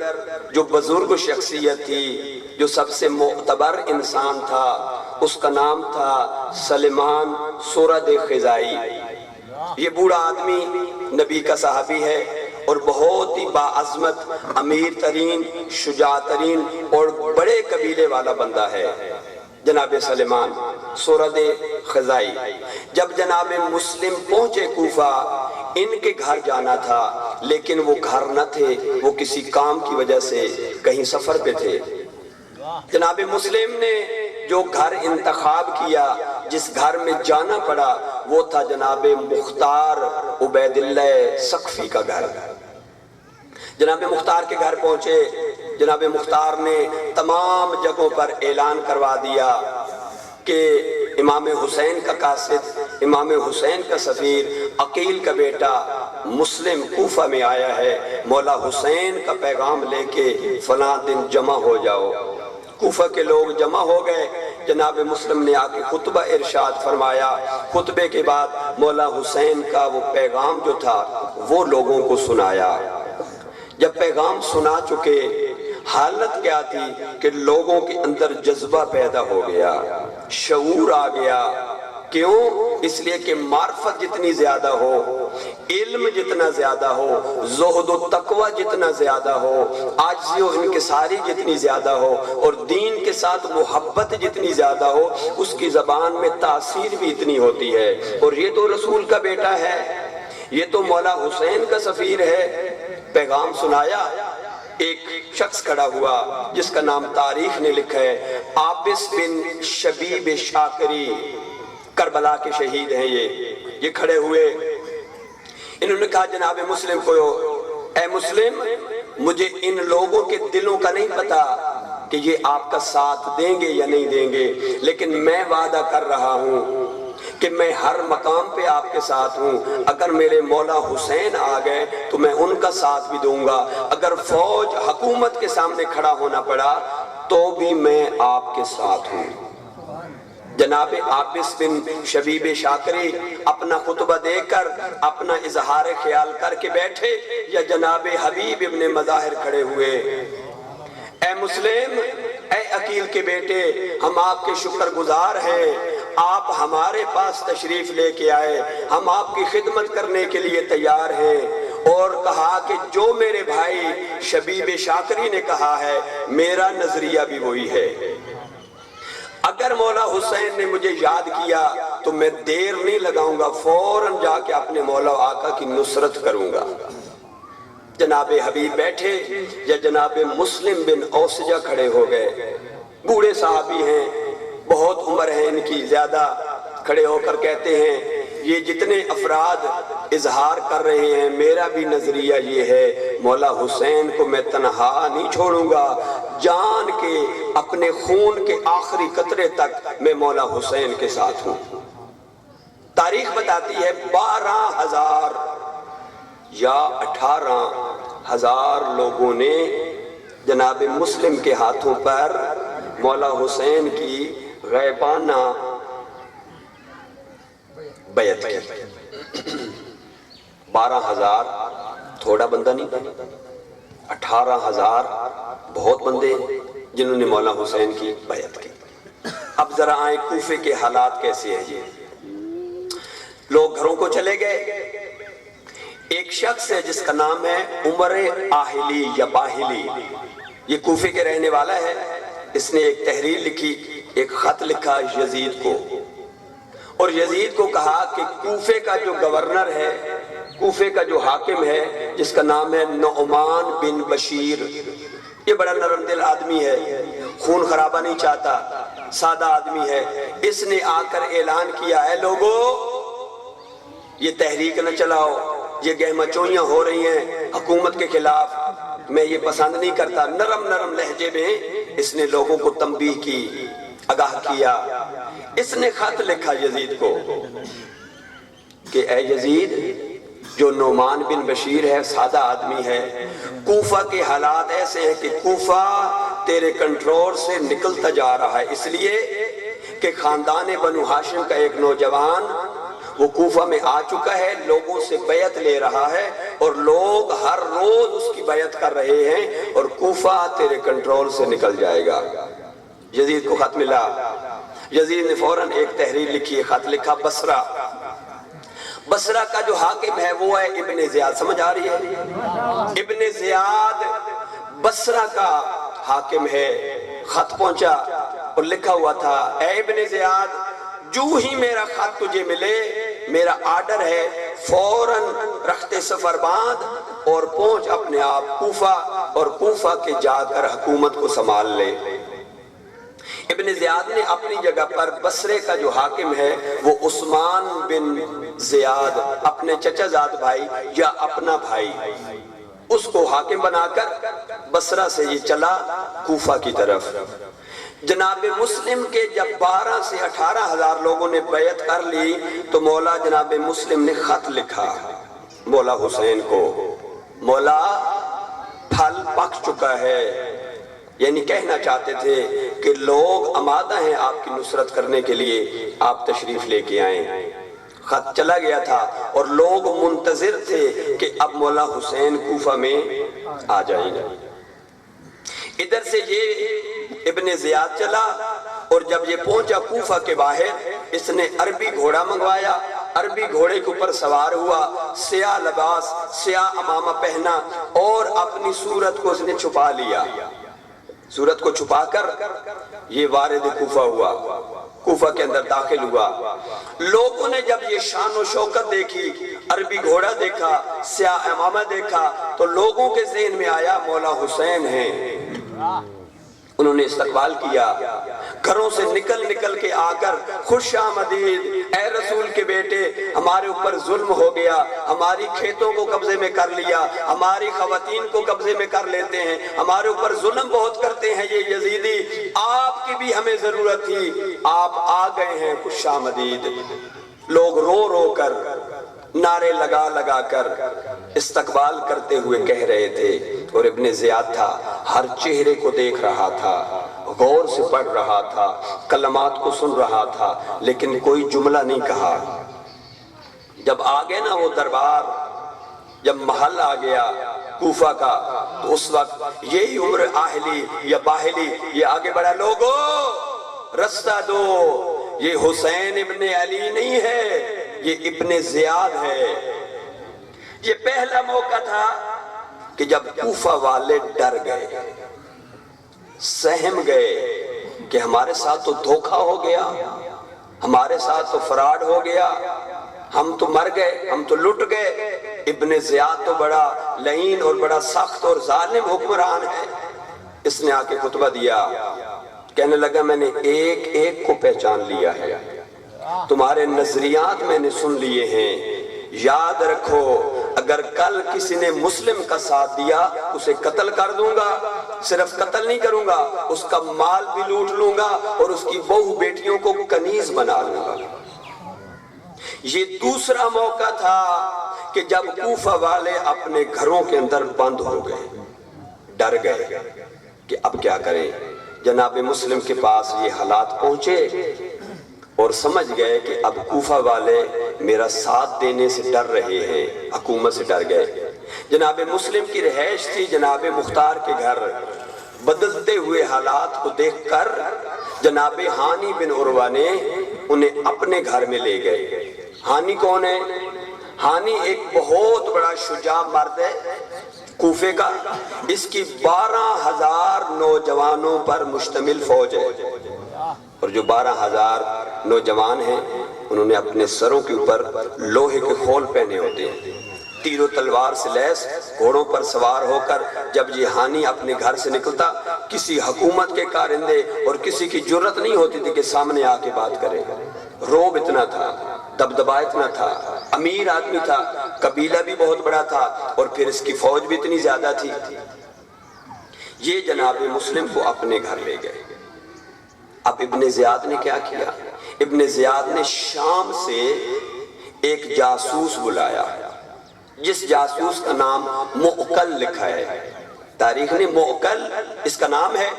جو بزرگ شخصیت تھی، جو سب سے معتبر انسان تھا، اس کا نام تھا سلیمان سورد خزائی۔ یہ بوڑھا آدمی نبی کا صحابی ہے اور بہت ہی باعظمت، امیر ترین، شجاع ترین اور بڑے قبیلے والا بندہ ہے جناب سلیمان سورد خزائی۔ جب جناب مسلم پہنچے کوفہ، ان کے گھر جانا تھا لیکن وہ گھر نہ تھے، وہ کسی کام کی وجہ سے کہیں سفر پہ تھے۔ جناب مسلم نے جو گھر انتخاب کیا، جس گھر میں جانا پڑا، وہ تھا جناب مختار عبید اللہ ثقفی کا گھر۔ جناب مختار کے گھر پہنچے، جناب مختار نے تمام جگہوں پر اعلان کروا دیا کہ امام حسین کا قاصد، امام حسین کا سفیر، عقیل کا بیٹا مسلم کوفہ میں آیا ہے، مولا حسین کا پیغام لے کے فلاں دن جمع ہو جاؤ۔ کوفہ کے لوگ جمع ہو گئے، جناب مسلم نے آ کے خطبہ ارشاد فرمایا، خطبے کے بعد مولا حسین کا وہ پیغام جو تھا وہ لوگوں کو سنایا۔ جب پیغام سنا چکے، حالت کیا تھی کہ لوگوں کے اندر جذبہ پیدا ہو گیا، شعور آ گیا۔ کیوں؟ اس لیے کہ معرفت جتنی زیادہ ہو، علم جتنا زیادہ ہو، زہد و تقوی جتنا زیادہ ہو، عاجزی و انکساری جتنی زیادہ ہو، اور دین کے ساتھ محبت جتنی زیادہ ہو، اس کی زبان میں تاثیر بھی اتنی ہوتی ہے۔ اور یہ تو رسول کا بیٹا ہے، یہ تو مولا حسین کا سفیر ہے۔ پیغام سنایا، ایک شخص کھڑا ہوا جس کا نام تاریخ نے لکھا ہے، عابس بن شبیب شاکری، کربلا کے شہید ہیں یہ کھڑے ہوئے۔ انہوں نے کہا جناب مسلم کو، اے مسلم، مجھے ان لوگوں کے دلوں کا نہیں پتا کہ یہ آپ کا ساتھ دیں گے یا نہیں دیں گے، لیکن میں وعدہ کر رہا ہوں کہ میں ہر مقام پہ آپ کے ساتھ ہوں۔ اگر میرے مولا حسین آ گئے تو میں ان کا ساتھ بھی دوں گا، اگر فوج حکومت کے سامنے کھڑا ہونا پڑا تو بھی میں آپ کے ساتھ ہوں۔ جناب عابس بن شبیب شاکری اپنا خطبہ دے کر اپنا اظہار خیال کر کے بیٹھے، یا جناب حبیب ابن مظاہر کھڑے ہوئے، اے مسلم، اے عقیل کے بیٹے، ہم آپ کے شکر گزار ہیں، آپ ہمارے پاس تشریف لے کے آئے، ہم آپ کی خدمت کرنے کے لیے تیار ہیں۔ اور کہا کہ جو میرے بھائی شبیب شاکری نے کہا ہے، میرا نظریہ بھی وہی ہے۔ اگر مولا حسین نے مجھے یاد کیا تو میں دیر نہیں لگاؤں گا، فوراً جا کے اپنے مولا آقا کی نصرت کروں گا۔ جناب حبیب بیٹھے، یا جناب مسلم بن اوسجہ کھڑے ہو گئے، بوڑھے صحابی ہیں، بہت عمر ہے ان کی زیادہ، کھڑے ہو کر کہتے ہیں یہ جتنے افراد اظہار کر رہے ہیں، میرا بھی نظریہ یہ ہے، مولا حسین کو میں تنہا نہیں چھوڑوں گا، جان کے اپنے خون کے آخری قطرے تک میں مولا حسین کے ساتھ ہوں۔ تاریخ بتاتی ہے 12,000 یا 18,000 لوگوں نے جناب مسلم کے ہاتھوں پر مولا حسین کی غیبانہ بیعت کی۔ 12,000 تھوڑا بندہ نہیں، 18,000 بہت بندے جنہوں نے مولا حسین کی بیعت کی۔ اب ذرا آئیں کوفے کے حالات کیسے ہیں یہ۔ لوگ گھروں کو چلے گئے۔ ایک شخص ہے جس کا نام ہے عمر آہلی یا باہلی، یہ کوفے کے رہنے والا ہے۔ اس نے ایک تحریر لکھی، ایک خط لکھا یزید کو، اور یزید کو کہا کہ کوفے کا جو گورنر ہے، کوفے کا جو حاکم ہے، جس کا نام ہے نعمان بن بشیر، یہ بڑا نرم دل آدمی ہے، خون خرابہ نہیں چاہتا، سادہ آدمی ہے۔ اس نے آ کر اعلان کیا ہے لوگو یہ تحریک نہ چلاؤ، یہ گہمہ چوئیاں ہو رہی ہیں حکومت کے خلاف، میں یہ پسند نہیں کرتا۔ نرم نرم لہجے میں اس نے لوگوں کو تنبیہ کی، آگاہ کیا۔ اس نے خط لکھا یزید کو کہ اے یزید، جو نعمان بن بشیر ہے سادہ آدمی ہے، کوفہ کے حالات ایسے ہیں کہ کوفہ تیرے کنٹرول سے نکلتا جا رہا ہے، اس لیے کہ خاندان بنو ہاشم کا ایک نوجوان وہ کوفہ میں آ چکا ہے، لوگوں سے بیعت لے رہا ہے، اور لوگ ہر روز اس کی بیعت کر رہے ہیں، اور کوفہ تیرے کنٹرول سے نکل جائے گا۔ یزید کو خط ملا، یزید نے فوراً ایک تحریر لکھی، خط لکھا بصرہ۔ بصرہ کا جو حاکم ہے وہ ہے ابن زیاد، سمجھ آ رہی ہے؟ ابن زیاد بصرہ کا حاکم ہے۔ خط پہنچا اور لکھا ہوا تھا، اے ابن زیاد، جو ہی میرا خط تجھے ملے، میرا آرڈر ہے فوراً رخت سفر باندھ اور پہنچ اپنے آپ کوفہ، اور کوفہ کے جا کر حکومت کو سنبھال لے۔ ابن زیاد نے اپنی جگہ پر بصرے کا جو حاکم ہے وہ عثمان بن زیاد، اپنے چچا زاد بھائی یا اپنا بھائی، اس کو حاکم بنا کر بصرہ سے یہ چلا کوفہ کی طرف۔ جناب مسلم کے جب 12 سے 18 ہزار لوگوں نے بیعت کر لی تو مولا جناب مسلم نے خط لکھا مولا حسین کو، مولا پھل پک چکا ہے، یعنی کہنا چاہتے تھے کہ لوگ آمادہ ہیں آپ کی نصرت کرنے کے لیے، آپ تشریف لے کے آئیں۔ خط چلا گیا تھا اور لوگ منتظر تھے کہ اب مولا حسین کوفہ میں آ جائیں گے۔ ادھر سے یہ ابن زیاد چلا اور جب یہ پہنچا کوفہ کے باہر، اس نے عربی گھوڑا منگوایا، عربی گھوڑے کے اوپر سوار ہوا، سیاہ لباس سیاہ امامہ پہنا اور اپنی صورت کو اس نے چھپا لیا۔ صورت کو چھپا کر یہ وارد کوفہ ہوا، کوفہ کے اندر داخل ہوا۔ لوگوں نے جب یہ شان و شوکت دیکھی، عربی گھوڑا دیکھا، سیاہ امامہ دیکھا، تو لوگوں کے ذہن میں آیا مولا حسین ہیں۔ انہوں نے استقبال کیا، گھروں سے نکل کے آ کر خوش آمدید، اے رسول کے بیٹے، ہمارے اوپر ظلم ہو گیا، ہماری کھیتوں کو قبضے میں کر لیا، ہماری خواتین کو قبضے میں کر لیتے ہیں، ہمارے اوپر ظلم بہت کرتے ہیں یہ یزیدی، آپ کی بھی ہمیں ضرورت تھی، آپ آ گئے ہیں، خوش آمدید۔ لوگ رو رو کر، نعرے لگا کر استقبال کرتے ہوئے کہہ رہے تھے، اور ابن زیاد تھا، ہر چہرے کو دیکھ رہا تھا، غور سے پڑھ رہا تھا، کلمات کو سن رہا تھا، لیکن کوئی جملہ نہیں کہا۔ جب آگے نا وہ دربار، جب محل آ گیا کوفہ کا، تو اس وقت یہی عمر آہلی یا باہلی یہ آگے بڑھا، لوگو رستہ دو، یہ حسین ابن علی نہیں ہے، یہ ابن زیاد ہے۔ یہ پہلا موقع تھا کہ جب کوفہ والے ڈر گئے، سہم گئے کہ ہمارے ساتھ تو دھوکہ ہو گیا، ہمارے ساتھ تو فراڈ ہو گیا، ہم تو مر گئے، ہم تو لٹ گئے۔ ابن زیاد تو بڑا لعین اور بڑا سخت اور ظالم حکمران ہے۔ اس نے آ کے خطبہ دیا، کہنے لگا میں نے ایک ایک کو پہچان لیا ہے، تمہارے نظریات میں نے سن لیے ہیں، یاد رکھو اگر کل کسی نے مسلم کا ساتھ دیا اسے قتل کر دوں گا، صرف قتل نہیں کروں گا، اس کا مال بھی لوٹ لوں گا اور اس کی بہو بیٹیوں کو کنیز بنا لوں گا۔ یہ دوسرا موقع تھا کہ جب کوفہ والے اپنے گھروں کے اندر بند ہو گئے، ڈر گئے کہ اب کیا کریں۔ جناب مسلم کے پاس یہ حالات پہنچے اور سمجھ گئے کہ اب کوفہ والے میرا ساتھ دینے سے ڈر رہے ہیں، حکومت سے ڈر گئے۔ جناب مسلم کی رہائش تھی جناب مختار کے گھر، بدلتے ہوئے حالات کو دیکھ کر جناب ہانی بن عروہ نے انہیں اپنے گھر میں لے گئے۔ ہانی کون ہے؟ ہانی ایک بہت بڑا شجاع مرد ہے کوفے کا، اس کی 12,000 نوجوانوں پر مشتمل فوج ہے، اور جو 12,000 نوجوان ہیں انہوں نے اپنے سروں کے اوپر لوہے کے خول پہنے ہوتے ہیں، تیر و تلوار سے لیس گھوڑوں پر سوار ہو کر جب یہ ہانی اپنے گھر سے نکلتا، کسی حکومت کے کارندے اور کسی کی جرت نہیں ہوتی تھی کہ سامنے آ کے بات کرے۔ روب اتنا تھا، دبدبا اتنا تھا، امیر آدمی تھا، قبیلہ بھی بہت بڑا تھا، اور پھر اس کی فوج بھی اتنی زیادہ تھی۔ یہ جناب مسلم کو اپنے گھر لے گئے۔ اب ابن زیاد نے کیا کیا؟ ابن زیاد نے شام سے ایک جاسوس بلایا، جس جاسوس کا نام مؤکل لکھا ہے، تاریخ نے مؤکل اس کا نام ہے،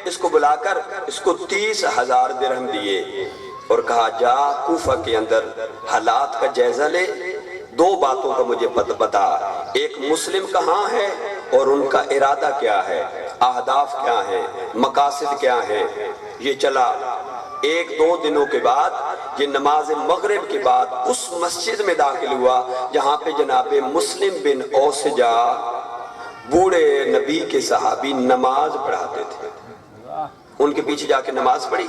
اس کو بلا کر اس کو 30,000 درہم دیے اور کہا جا کوفہ کے اندر حالات کا جائزہ لے، دو باتوں کا مجھے بتا، ایک مسلم کہاں ہے اور ان کا ارادہ کیا ہے، اہداف کیا ہیں، مقاصد کیا ہیں۔ یہ چلا، ایک دو دنوں کے بعد یہ نماز مغرب کے بعد اس مسجد میں داخل ہوا جہاں پہ جناب مسلم بن اوسجا بوڑھے نبی کے صحابی نماز پڑھاتے تھے، ان کے پیچھے جا کے نماز پڑھی۔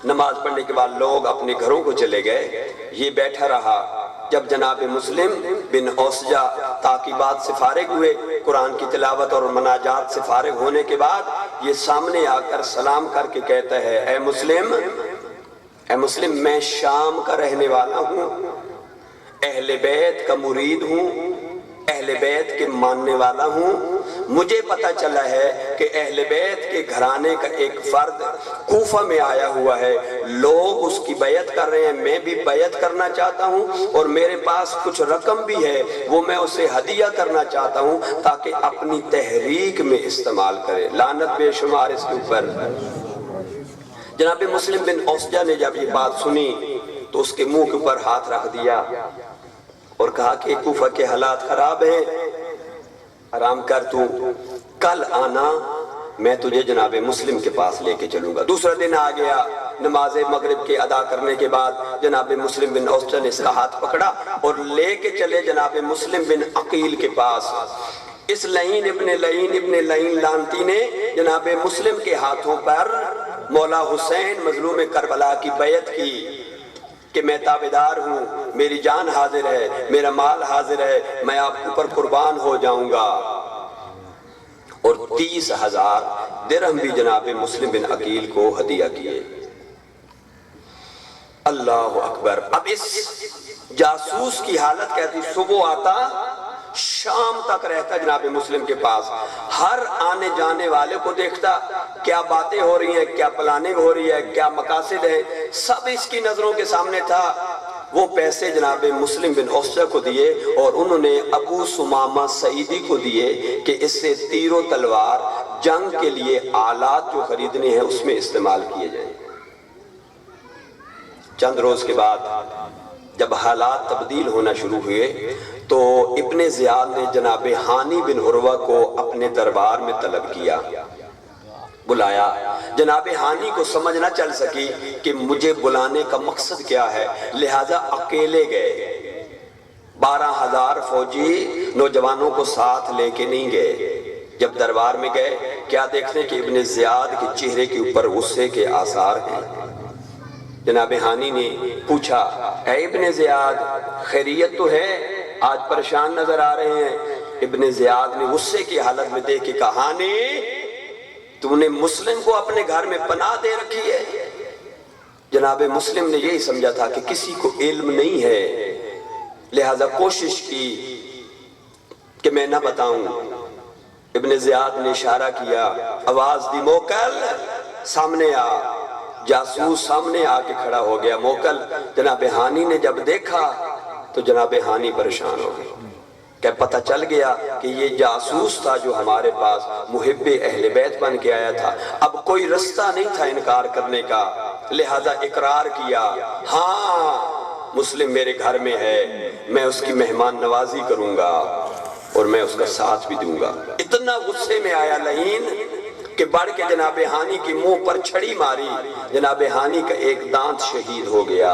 نماز پڑھنے کے بعد لوگ اپنے گھروں کو چلے گئے، یہ بیٹھا رہا۔ جب جناب مسلم بن اوسجا تعقیبات سے فارغ ہوئے، قرآن کی تلاوت اور مناجات سے فارغ ہونے کے بعد یہ سامنے آ کر سلام کر کے کہتا ہے، اے مسلم میں شام کا رہنے والا ہوں، اہل بیت کا مرید ہوں، اہل بیت کے ماننے والا ہوں، مجھے پتہ چلا ہے کہ اہل بیت کے گھرانے کا ایک فرد کوفہ میں آیا ہوا ہے، لوگ اس کی بیعت کر رہے ہیں، میں بھی بیعت کرنا چاہتا ہوں، اور میرے پاس کچھ رقم بھی ہے، وہ میں اسے ہدیہ کرنا چاہتا ہوں تاکہ اپنی تحریک میں استعمال کرے۔ لعنت بے شمار اس کے اوپر۔ جناب مسلم بن اوسجہ نے جب یہ بات سنی تو اس کے منہ کے اوپر ہاتھ رکھ دیا اور کہا کہ کوفہ کے حالات خراب ہیں، آرام کر تو، کل آنا، میں تجھے جناب مسلم کے پاس لے کے چلوں گا۔ دوسرا دن آ گیا، نماز مغرب کے ادا کرنے کے بعد جناب مسلم بن اوسجہ نے اس کا ہاتھ پکڑا اور لے کے چلے جناب مسلم بن عقیل کے پاس۔ اس لعین ابن لعین لعنتی نے جناب مسلم کے ہاتھوں پر مولا حسین مظلوم کربلا کی بیعت کی کہ میں تابعدار ہوں، میری جان حاضر ہے، میرا مال حاضر ہے، میں آپ کے اوپر قربان ہو جاؤں گا، اور 30,000 درہم بھی جناب مسلم بن عقیل کو ہدیہ کیے۔ اللہ اکبر۔ اب اس جاسوس کی حالت کہتی، صبح آتا شام تک رہتا جناب مسلم کے پاس، ہر آنے جانے والے کو دیکھتا، کیا باتیں ہو رہی ہیں، کیا پلاننگ ہو رہی ہے، کیا مقاصد ہیں، سب اس کی نظروں کے سامنے تھا۔ وہ پیسے جناب مسلم بن اوسجہ کو دیے اور انہوں نے ابو سمامہ سعیدی کو دیے کہ اس سے تیر و تلوار، جنگ کے لیے آلات جو خریدنے ہیں اس میں استعمال کیے جائیں۔ چند روز کے بعد جب حالات تبدیل ہونا شروع ہوئے تو ابن زیاد نے جناب ہانی بن عروہ کو اپنے دربار میں طلب کیا، بلایا۔ جناب ہانی کو سمجھ نہ چل سکی کہ مجھے بلانے کا مقصد کیا ہے، لہٰذا اکیلے گئے۔ 12,000 فوجی نوجوانوں کو ساتھ لے کے نہیں گئے۔ جب دربار میں گئے، کیا دیکھتے کہ ابن زیاد کے چہرے کے اوپر غصے کے آثار ہیں۔ جناب ہانی نے پوچھا، اے ابن زیاد، خیریت تو ہے؟ آج پریشان نظر آ رہے ہیں۔ ابن زیاد نے غصے کی حالت میں دیکھ کے کہا، ہانی، تو نے مسلم کو اپنے گھر میں پناہ دے رکھی ہے؟ جناب مسلم نے یہی سمجھا تھا کہ کسی کو علم نہیں ہے، لہذا کوشش کی کہ میں نہ بتاؤں۔ ابن زیاد نے اشارہ کیا، آواز دی، موکل سامنے آ۔ جاسوس سامنے آ کے کھڑا ہو گیا۔ موکل جناب ہانی نے جب دیکھا تو جناب ہانی پریشان ہو گئے کہ پتہ چل گیا کہ یہ جاسوس تھا جو ہمارے پاس محب اہل بیت بن کے آیا تھا۔ اب کوئی رستہ نہیں تھا انکار کرنے کا، لہذا اقرار کیا، ہاں مسلم میرے گھر میں ہے، میں اس کی مہمان نوازی کروں گا اور میں اس کا ساتھ بھی دوں گا۔ اتنا غصے میں آیا لعین کہ بڑھ کے جناب ہانی کی منہ پر چھڑی ماری، جناب ہانی کا ایک دانت شہید ہو گیا۔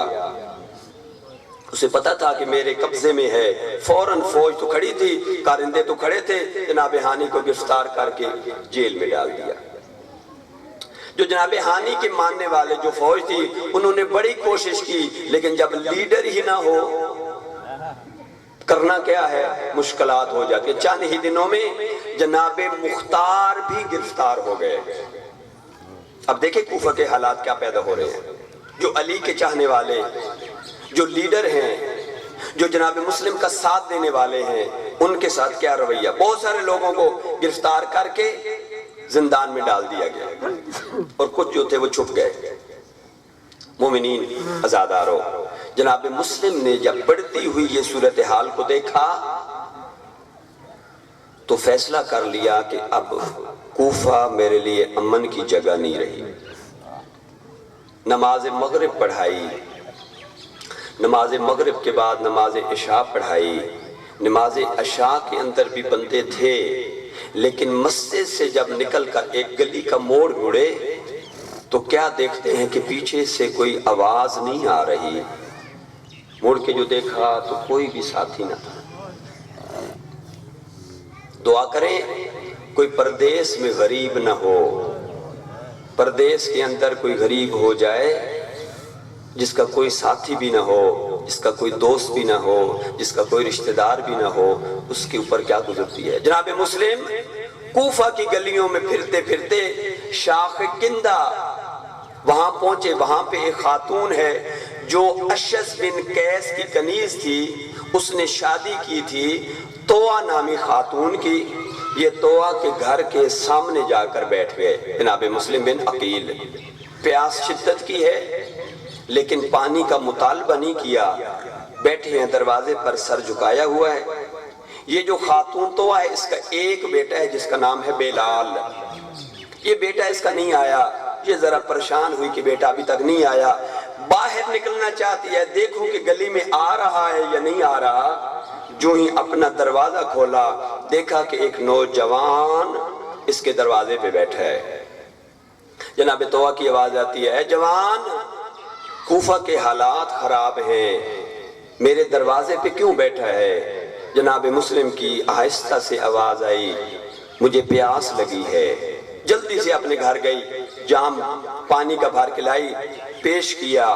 اسے پتا تھا کہ میرے قبضے میں ہے، فوراً فوج تو کھڑی تھی، کارندے تو کھڑے تھے، جناب ہانی کو گرفتار کر کے جیل میں ڈال دیا۔ جو جناب ہانی کے ماننے والے جو فوج تھی انہوں نے بڑی کوشش کی، لیکن جب لیڈر ہی نہ ہو کرنا کیا ہے، مشکلات ہو جاتی ہیں۔ چند ہی دنوں میں جناب مختار بھی گرفتار ہو گئے۔ اب دیکھیں کوفہ کے حالات کیا پیدا ہو رہے ہیں۔ جو علی کے چاہنے والے، جو لیڈر ہیں، جو جناب مسلم کا ساتھ دینے والے ہیں، ان کے ساتھ کیا رویہ۔ بہت سارے لوگوں کو گرفتار کر کے زندان میں ڈال دیا گیا اور کچھ جو تھے وہ چھپ گئے۔ مومنین عزادارو، جناب مسلم نے جب بڑھتی ہوئی یہ صورتحال کو دیکھا تو فیصلہ کر لیا کہ اب کوفہ میرے لیے امن کی جگہ نہیں رہی۔ نماز مغرب پڑھائی، نماز مغرب کے بعد نماز عشاء پڑھائی۔ نماز عشاء کے اندر بھی بندے تھے، لیکن مسجد سے جب نکل کر ایک گلی کا موڑ مڑے تو کیا دیکھتے ہیں کہ پیچھے سے کوئی آواز نہیں آ رہی۔ مڑ کے جو دیکھا تو کوئی بھی ساتھی نہ تھا۔ دعا کریں کوئی پردیس میں غریب نہ ہو، پردیس کے اندر کوئی غریب ہو جائے جس کا کوئی ساتھی بھی نہ ہو، جس کا کوئی دوست بھی نہ ہو، جس کا کوئی رشتہ دار بھی نہ ہو، اس کے اوپر کیا گزرتی ہے۔ جناب مسلم کوفہ کی گلیوں میں پھرتے پھرتے شاخ کندہ وہاں پہنچے۔ وہاں پہ ایک خاتون ہے جو اشعث بن قیس کی کنیز تھی، اس نے شادی کی تھی طوع نامی خاتون کی۔ یہ طوع کے گھر کے سامنے جا کر بیٹھ گئے جناب مسلم بن عقیل۔ پیاس شدت کی ہے لیکن پانی کا مطالبہ نہیں کیا، بیٹھے ہیں دروازے پر، سر جھکایا ہوا ہے۔ یہ جو خاتون طوع ہے، اس کا ایک بیٹا ہے جس کا نام ہے بلال۔ یہ بیٹا اس کا نہیں آیا، یہ ذرا پریشان ہوئی کہ بیٹا ابھی تک نہیں آیا، باہر نکلنا چاہتی ہے، دیکھوں کہ گلی میں آ رہا ہے یا نہیں آ رہا۔ جو ہی اپنا دروازہ کھولا، دیکھا کہ ایک نوجوان اس کے دروازے پہ بیٹھا ہے۔ جناب طوع کی آواز آتی ہے، اے جوان، کوفہ کے حالات خراب ہیں، میرے دروازے پہ کیوں بیٹھا ہے؟ جناب مسلم کی آہستہ سے آواز آئی، مجھے پیاس لگی ہے۔ جلدی سے اپنے گھر گئی، جام پانی کا بھر کے لائی، پیش کیا،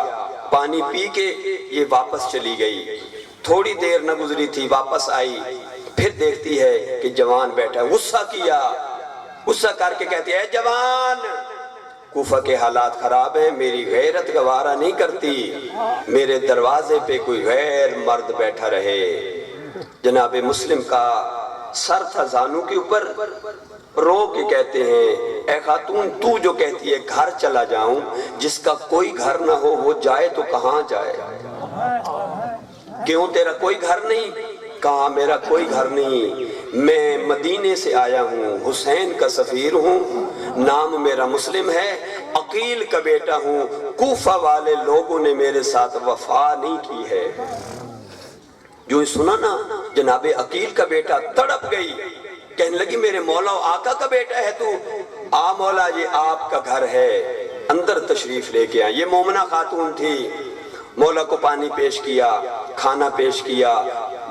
پانی پی کے یہ واپس چلی گئی۔ تھوڑی دیر نہ گزری تھی، واپس آئی، پھر دیکھتی ہے کہ جوان بیٹھا ہے۔ غصہ کیا، غصہ کر کے کہتی ہے، اے جوان، کوفہ کے حالات خراب ہیں، میری غیرت گوارا نہیں کرتی، میرے دروازے پہ کوئی غیر مرد بیٹھا رہے۔ جناب مسلم کا سر تھا زانو کے اوپر، رو کے کہتے ہیں، اے خاتون، تو جو کہتی ہے گھر چلا جاؤں، جس کا کوئی گھر نہ ہو وہ جائے تو کہاں جائے؟ کیوں تیرا کوئی گھر نہیں؟ کہا میرا کوئی گھر نہیں، میں مدینے سے آیا ہوں، حسین کا سفیر ہوں، نام میرا مسلم ہے، عقیل کا بیٹا ہوں، کوفہ والے لوگوں نے میرے ساتھ وفا نہیں کی ہے۔ جو سنا نا جناب عقیل کا بیٹا، تڑپ گئی، کہنے لگی میرے مولا و آقا کا بیٹا ہے تو؟ آ مولا، یہ آپ کا گھر ہے، اندر تشریف لے کے آئے۔ یہ مومنہ خاتون تھی، مولا کو پانی پیش کیا، کھانا پیش کیا،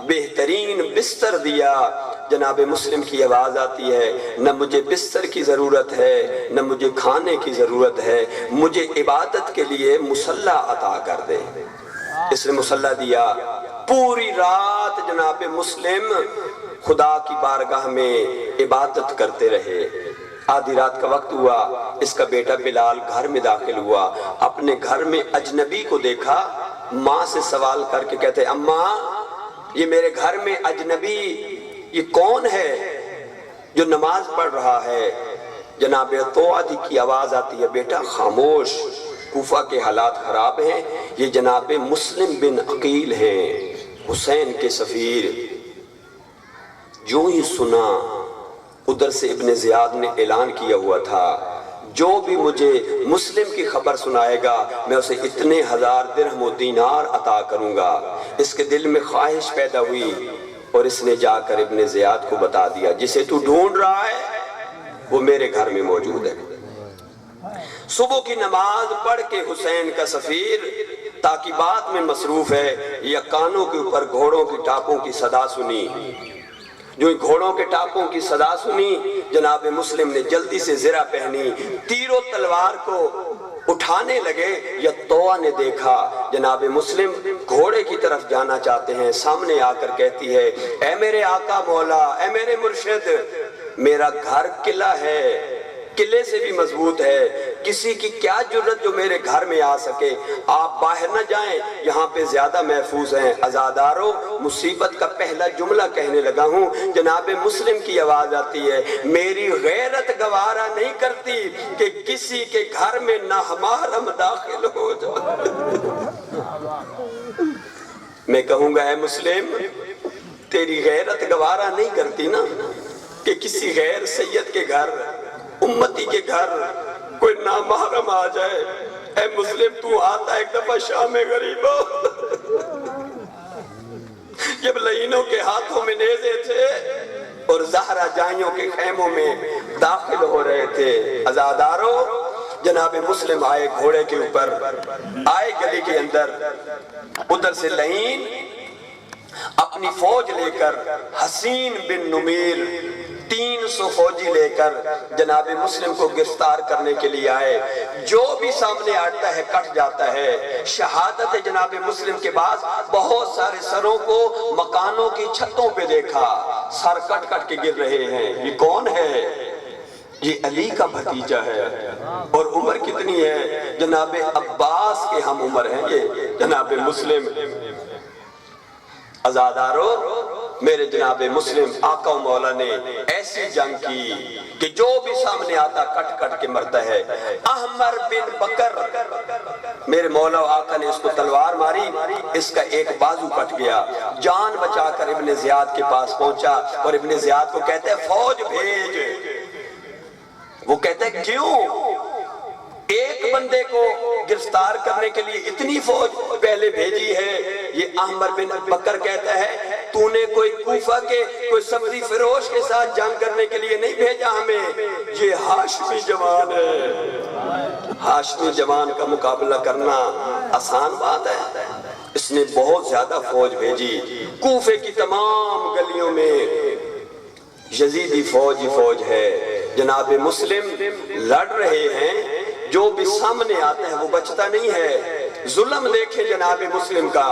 بہترین بستر دیا۔ جناب مسلم کی آواز آتی ہے، نہ مجھے بستر کی ضرورت ہے، نہ مجھے کھانے کی ضرورت ہے، مجھے عبادت کے لیے مصلی عطا کر دے۔ اس نے مصلی دیا۔ پوری رات جناب مسلم خدا کی بارگاہ میں عبادت کرتے رہے۔ آدھی رات کا وقت ہوا، اس کا بیٹا بلال گھر میں داخل ہوا، اپنے گھر میں اجنبی کو دیکھا، ماں سے سوال کر کے کہتے، اماں، یہ میرے گھر میں اجنبی یہ کون ہے جو نماز پڑھ رہا ہے؟ جناب طوع کی آواز آتی ہے، بیٹا خاموش، کوفہ کے حالات خراب ہیں، یہ جناب مسلم بن عقیل ہیں، حسین کے سفیر۔ جو ہی سنا، ادھر سے ابن زیاد نے اعلان کیا ہوا تھا، جو بھی مجھے مسلم کی خبر سنائے گا میں اسے اتنے 1000 درہم و دینار عطا کروں گا۔ اس کے دل میں خواہش پیدا ہوئی اور اس نے جا کر ابن زیاد کو بتا دیا، جسے تو ڈھونڈ رہا ہے وہ میرے گھر میں موجود ہے۔ صبح کی نماز پڑھ کے حسین کا سفیر تعقیبات میں مصروف ہے، یا کانوں کے اوپر گھوڑوں کی ٹاپوں کی صدا سنی۔ جو گھوڑوں کے ٹاپوں کی صدا سنی، جناب مسلم نے جلدی سے زرہ پہنی، تیر و تلوار کو اٹھانے لگے، یا طوع نے دیکھا جناب مسلم گھوڑے کی طرف جانا چاہتے ہیں، سامنے آ کر کہتی ہے، اے میرے آقا مولا، اے میرے مرشد، میرا گھر قلعہ ہے، قلعے سے بھی مضبوط ہے، کسی کی کیا جرت جو میرے گھر میں آ سکے، آپ باہر نہ جائیں، یہاں پہ زیادہ محفوظ ہیں۔ عزادارو، مصیبت کا پہلا جملہ کہنے لگا ہوں، جناب مسلم کی آواز آتی ہے، میری غیرت گوارا نہیں کرتی کہ کسی کے گھر میں نامحرم داخل ہو جائے۔ میں کہوں گا، اے مسلم، تیری غیرت گوارا نہیں کرتی نا کہ کسی غیر سید کے گھر، امتی کے گھر کوئی نامحرم آ جائے۔ اے مسلم، تو آتا ایک دفعہ شام غریبو، جب لعینوں کے ہاتھوں میں نیزے تھے اور زہرہ جائیوں کے خیموں میں داخل ہو رہے تھے۔ عزادارو، جناب مسلم آئے گھوڑے کے اوپر، آئے گلی کے اندر، ادھر سے لعین اپنی فوج لے کر، حسین بن نمیر 300 فوجی لے کر جناب مسلم کو گرفتار کرنے کے لیے آئے۔ جو بھی سامنے آتا ہے کٹ جاتا ہے۔ شہادت جناب مسلم کے بعد بہت سارے سروں کو مکانوں کی چھتوں پہ دیکھا، سر کٹ کٹ کے گر رہے ہیں۔ یہ کون ہے؟ یہ علی کا بھتیجا ہے. اور عمر کتنی ہے؟ جناب عباس کے ہم عمر ہیں یہ جناب مسلم. عزادارو، میرے جناب مسلم آقا و مولا نے ایسی جنگ کی کہ جو بھی سامنے آتا کٹ کٹ کے مرتا ہے. احمر بن بکر، میرے مولا و آقا نے اس کو تلوار ماری، اس کا ایک بازو کٹ گیا. جان بچا کر ابن زیاد کے پاس پہنچا اور ابن زیاد کو کہتے ہیں فوج بھیج. وہ کہتے ہیں کیوں؟ ایک بندے کو گرفتار کرنے کے لیے اتنی فوج پہلے بھیجی ہے. یہ احمر بن بکر کہتا ہے تو نے کوئی کوفہ کے کوئی سبزی فروش کے ساتھ جنگ کرنے کے لیے نہیں بھیجا ہمیں. یہ ہاشمی جوان ہے. ہاشمی جوان کا مقابلہ کرنا آسان بات ہے. اس نے بہت زیادہ فوج بھیجی. کوفے کی تمام گلیوں میں یزیدی فوج ہی فوج ہے. جناب مسلم لڑ رہے ہیں، جو بھی سامنے آتا ہے وہ بچتا نہیں ہے. ظلم دیکھیں جناب مسلم کا،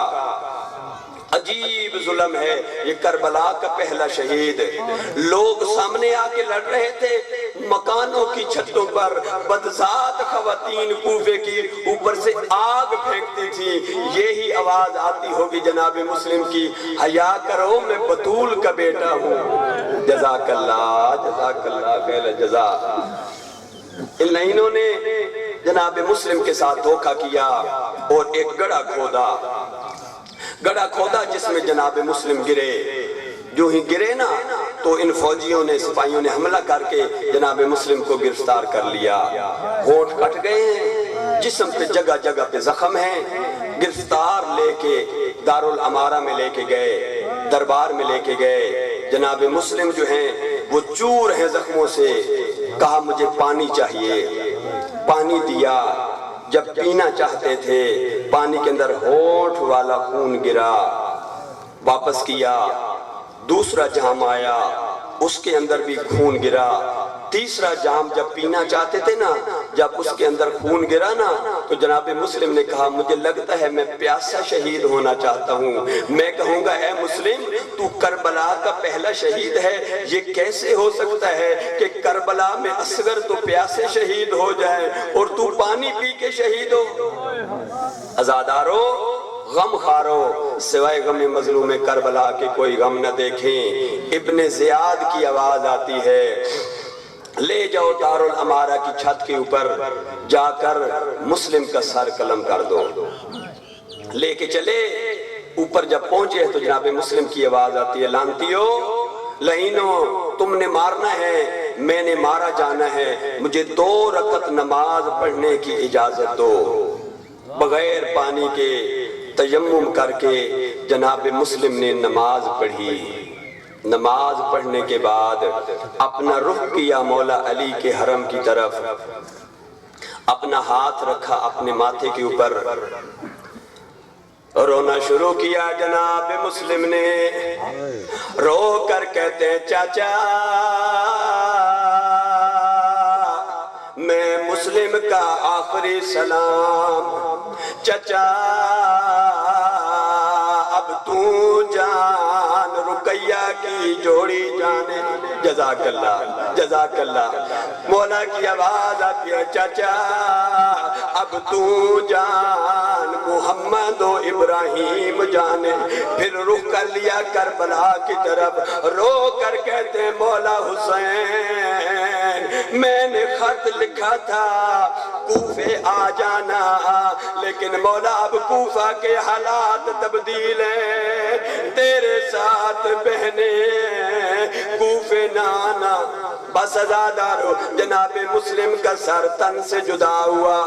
عجیب ظلم ہے. یہ کربلا کا پہلا شہید. لوگ سامنے آ کے لڑ رہے تھے، مکانوں کی چھتوں پر بدذات خواتین کوفے کی اوپر سے آگ پھینکتی تھی. یہی آواز آتی ہوگی جناب مسلم کی، حیا کرو میں بطول کا بیٹا ہوں. جزاک اللہ، جزاک اللہ خیر جزا. ان لائنوں نے جناب مسلم کے ساتھ دھوکہ کیا اور ایک گڑھا کھودا جس میں جناب مسلم گرے. جو ہی گرے نا تو ان فوجیوں نے سپاہیوں نے حملہ کر کے جناب مسلم کو گرفتار کر لیا. ہونٹ کٹ گئے ہیں، جسم پہ جگہ جگہ پہ زخم ہیں. گرفتار لے کے دارالامارہ میں لے کے گئے، دربار میں لے کے گئے. جناب مسلم جو ہیں وہ چور ہیں زخموں سے. کہا مجھے پانی چاہیے، پانی دیا. جب پینا چاہتے تھے پانی کے اندر ہونٹ والا خون گرا. واپس کیا، دوسرا جام آیا، اس کے اندر بھی خون گرا. تیسرا جام جب پینا چاہتے تھے نا، جب اس کے اندر خون گرا نا تو جناب مسلم نے کہا مجھے لگتا ہے میں پیاسا شہید ہونا چاہتا ہوں. میں کہوں گا اے مسلم تو کربلا کا پہلا شہید ہے. یہ کیسے ہو سکتا ہے کہ کربلا میں اصغر تو پیاسے شہید ہو جائے اور تو پانی پی کے شہید ہو؟ عزادارو، غم خارو، سوائے غم مظلوم کربلا کے کوئی غم نہ دیکھیں. ابن زیاد کی آواز آتی ہے، لے جاؤ دارالامارہ کی چھت کے اوپر جا کر مسلم کا سر قلم کر دو. لے کے چلے. اوپر جب پہنچے تو جناب مسلم کی آواز آتی ہے، لانتیو، لعینو، تم نے مارنا ہے، میں نے مارا جانا ہے. مجھے 2 رکعت نماز پڑھنے کی اجازت دو. بغیر پانی کے تیمم کر کے جناب مسلم نے نماز پڑھی. نماز پڑھنے کے بعد اپنا رخ کیا مولا علی کے حرم کی طرف. اپنا ہاتھ رکھا اپنے ماتھے کے اوپر، رونا شروع کیا. جناب مسلم نے رو کر کہتے ہیں چاچا میں مسلم کا آخری سلام. چچا اب تو جان رقیہ کی جوڑی جانے. جزاک اللہ، جزاک اللہ. مولا کی آواز آتی ہے، چچا اب تو جان محمد و ابراہیم جانے. پھر رخ کر لیا کربلا کی طرف، رو کر کہتے ہیں مولا حسین میں نے خط لکھا تھا کوفے آ جانا، لیکن مولا اب کوفہ کے حالات تبدیل ہیں. تیرے ساتھ بہنے کوفے نانا. بس عزادارو، جناب مسلم کا سر تن سے جدا ہوا،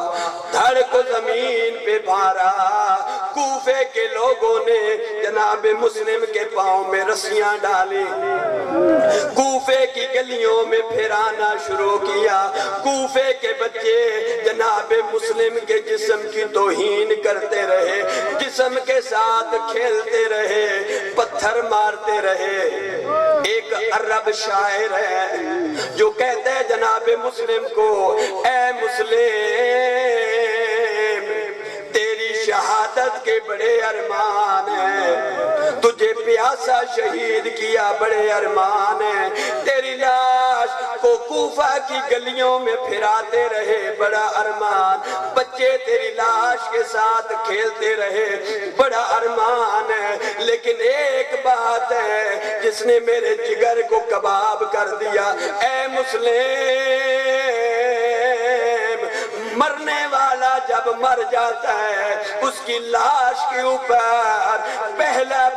دھڑ کو زمین پہ بھارا. کوفے کے لوگوں نے جناب مسلم کے پاؤں میں رسیاں ڈالی، کوفے کی گلیوں میں پھرانا شروع کیا. کوفے کے بچے جناب مسلم کے جسم کی توہین کرتے رہے، جسم کے ساتھ کھیلتے رہے، پتھر مارتے رہے. ایک عرب شاعر ہے جو کہتا ہے جناب مسلم کو، اے مسلم تیری شہادت کے بڑے ارمان ہیں، تجھے پیاسا شہید کیا بڑے ارمان ہیں، تیری لاش کو کوفہ کی گلیوں میں پھراتے رہے بڑا ارمان، بچے تیری لاش کے ساتھ کھیلتے رہے بڑا ارمان ہے، لیکن ایک بات ہے جس نے میرے جگر کو کباب کر دیا، اے مسلم، مرنے والا جب مر جاتا ہے اس کی لاش کے اوپر پہلا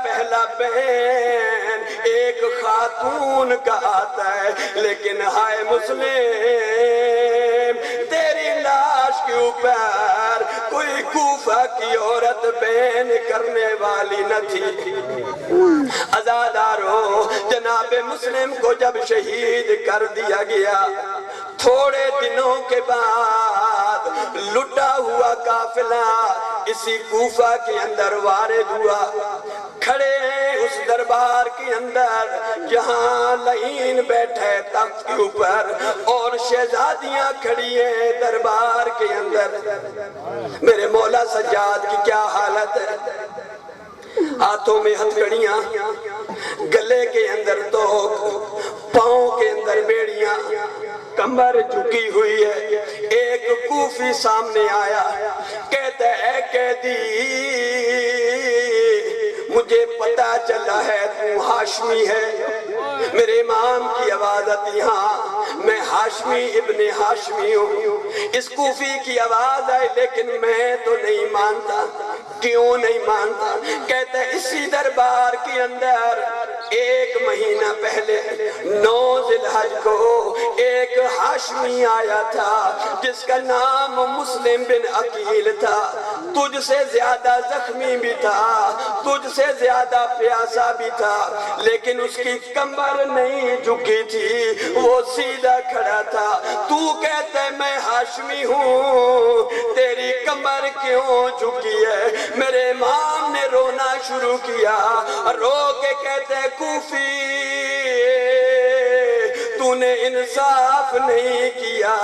بین ایک خاتون کا آتا ہے، لیکن ہائے مسلم، تیری لاش کے اوپر کوئی کوفہ کی عورت بین کرنے والی نہ تھی۔ عزادارو، جناب مسلم کو جب شہید کر دیا گیا، تھوڑے دنوں کے بعد لٹا ہوا قافلہ اسی کوفہ کے اندر وارد ہوا، کھڑے ہیں اس دربار کے اندر جہاں لعین بیٹھے تخت کے اوپر، اور شہزادیاں کھڑی ہیں دربار کے اندر۔ میرے مولا سجاد کی کیا حالت ہے، ہاتھوں میں ہتھکڑیاں، گلے کے اندر توق، پاؤں کے اندر بیڑیاں، کمر جھکی ہوئی ہے۔ ایک کوفی سامنے آیا، کہتا ہے اے قیدی، مجھے پتہ چلا ہے تو ہاشمی ہے۔ میرے امام کی آواز آتی، ہاں میں ہاشمی ابن ہاشمی ہوں۔ اس کوفی کی آواز آئی، لیکن میں تو نہیں مانتا۔ کیوں نہیں مانتا؟ کہتا ہے اسی دربار کے اندر ایک مہینہ پہلے 9 ذی الحج کو ایک ہاشمی آیا تھا جس کا نام مسلم بن عقیل تھا، تجھ سے زیادہ زخمی بھی تھا، تجھ سے زیادہ پیاسا بھی تھا، لیکن اس کی کمر نہیں جھکی تھی، وہ سیدھا کھڑا تھا۔ تو کہتا ہے میں ہاشمی ہوں، تیری کمر کیوں جھکی ہے؟ میرے امام نے رونا شروع کیا، رو کے کہتے ہیں کوفی، تو نے انصاف نہیں کیا۔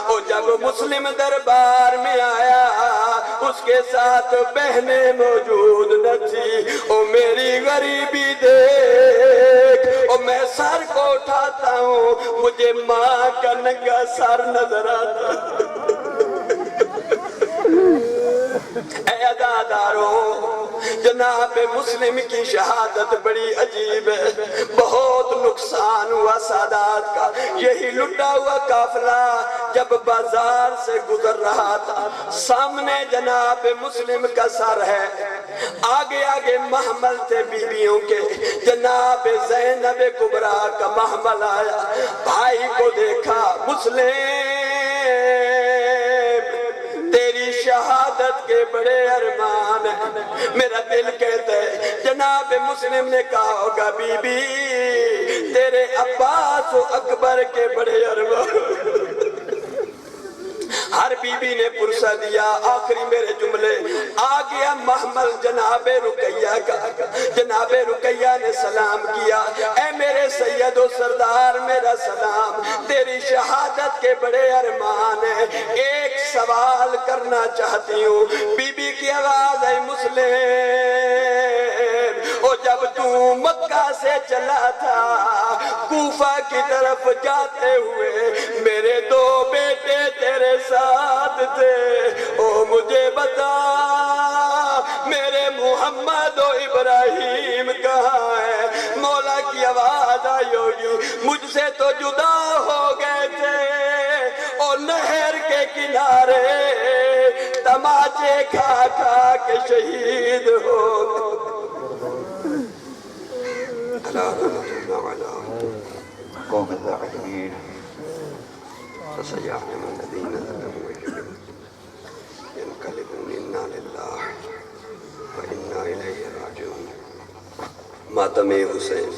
اور جب مسلم دربار میں آیا اس کے ساتھ بہنیں موجود نہ تھی، او میری غریبی دیکھ، اور میں سر کو اٹھاتا ہوں مجھے ماں کا ننگا سر نظر آتا۔ اے عزاداروں، جناب مسلم کی شہادت بڑی عجیب ہے، بہت نقصان ہوا سادات کا۔ یہی لٹا ہوا قافلہ جب بازار سے گزر رہا تھا، سامنے جناب مسلم کا سر ہے، آگے آگے محمل تھے بیویوں کے، جناب زینب کبریٰ کا محمل آیا، بھائی کو دیکھا، مسلم تیری شہادت کے بڑے ارمان ہیں۔ میرا دل کہتا ہے جناب مسلم نے کہا ہوگا بی بی تیرے عباس و اکبر کے بڑے ارمان۔ ہر بی بی نے پرسہ دیا، آخری میرے جملے آ گیا محمل جناب رقیہ کا۔ جناب رقیہ نے سلام کیا، اے میرے سید و سردار میرا سلام، تیری شہادت کے بڑے ارمان ہیں، ایک سوال کرنا چاہتی ہوں۔ بی بی کی آواز ہے مسلم، اور جب تو مکہ سے چلا تھا کوفہ کی طرف جاتے ہوئے میرے 2 بیٹے تیرے ساتھ تھے، او مجھے بتا میرے محمد و ابراہیم کہاں ہے؟ مولا کی آواز آئی ہوگی مجھ سے تو جدا ہو گئے تھے، اور نہر کے کنارے تماچے کھا کھا کے شہید ہو گئے۔ قوم الظالمين فسيعلم الذين ظلموا ينقلبون إنا لله وإنا إليه راجعون۔ ماتم حسین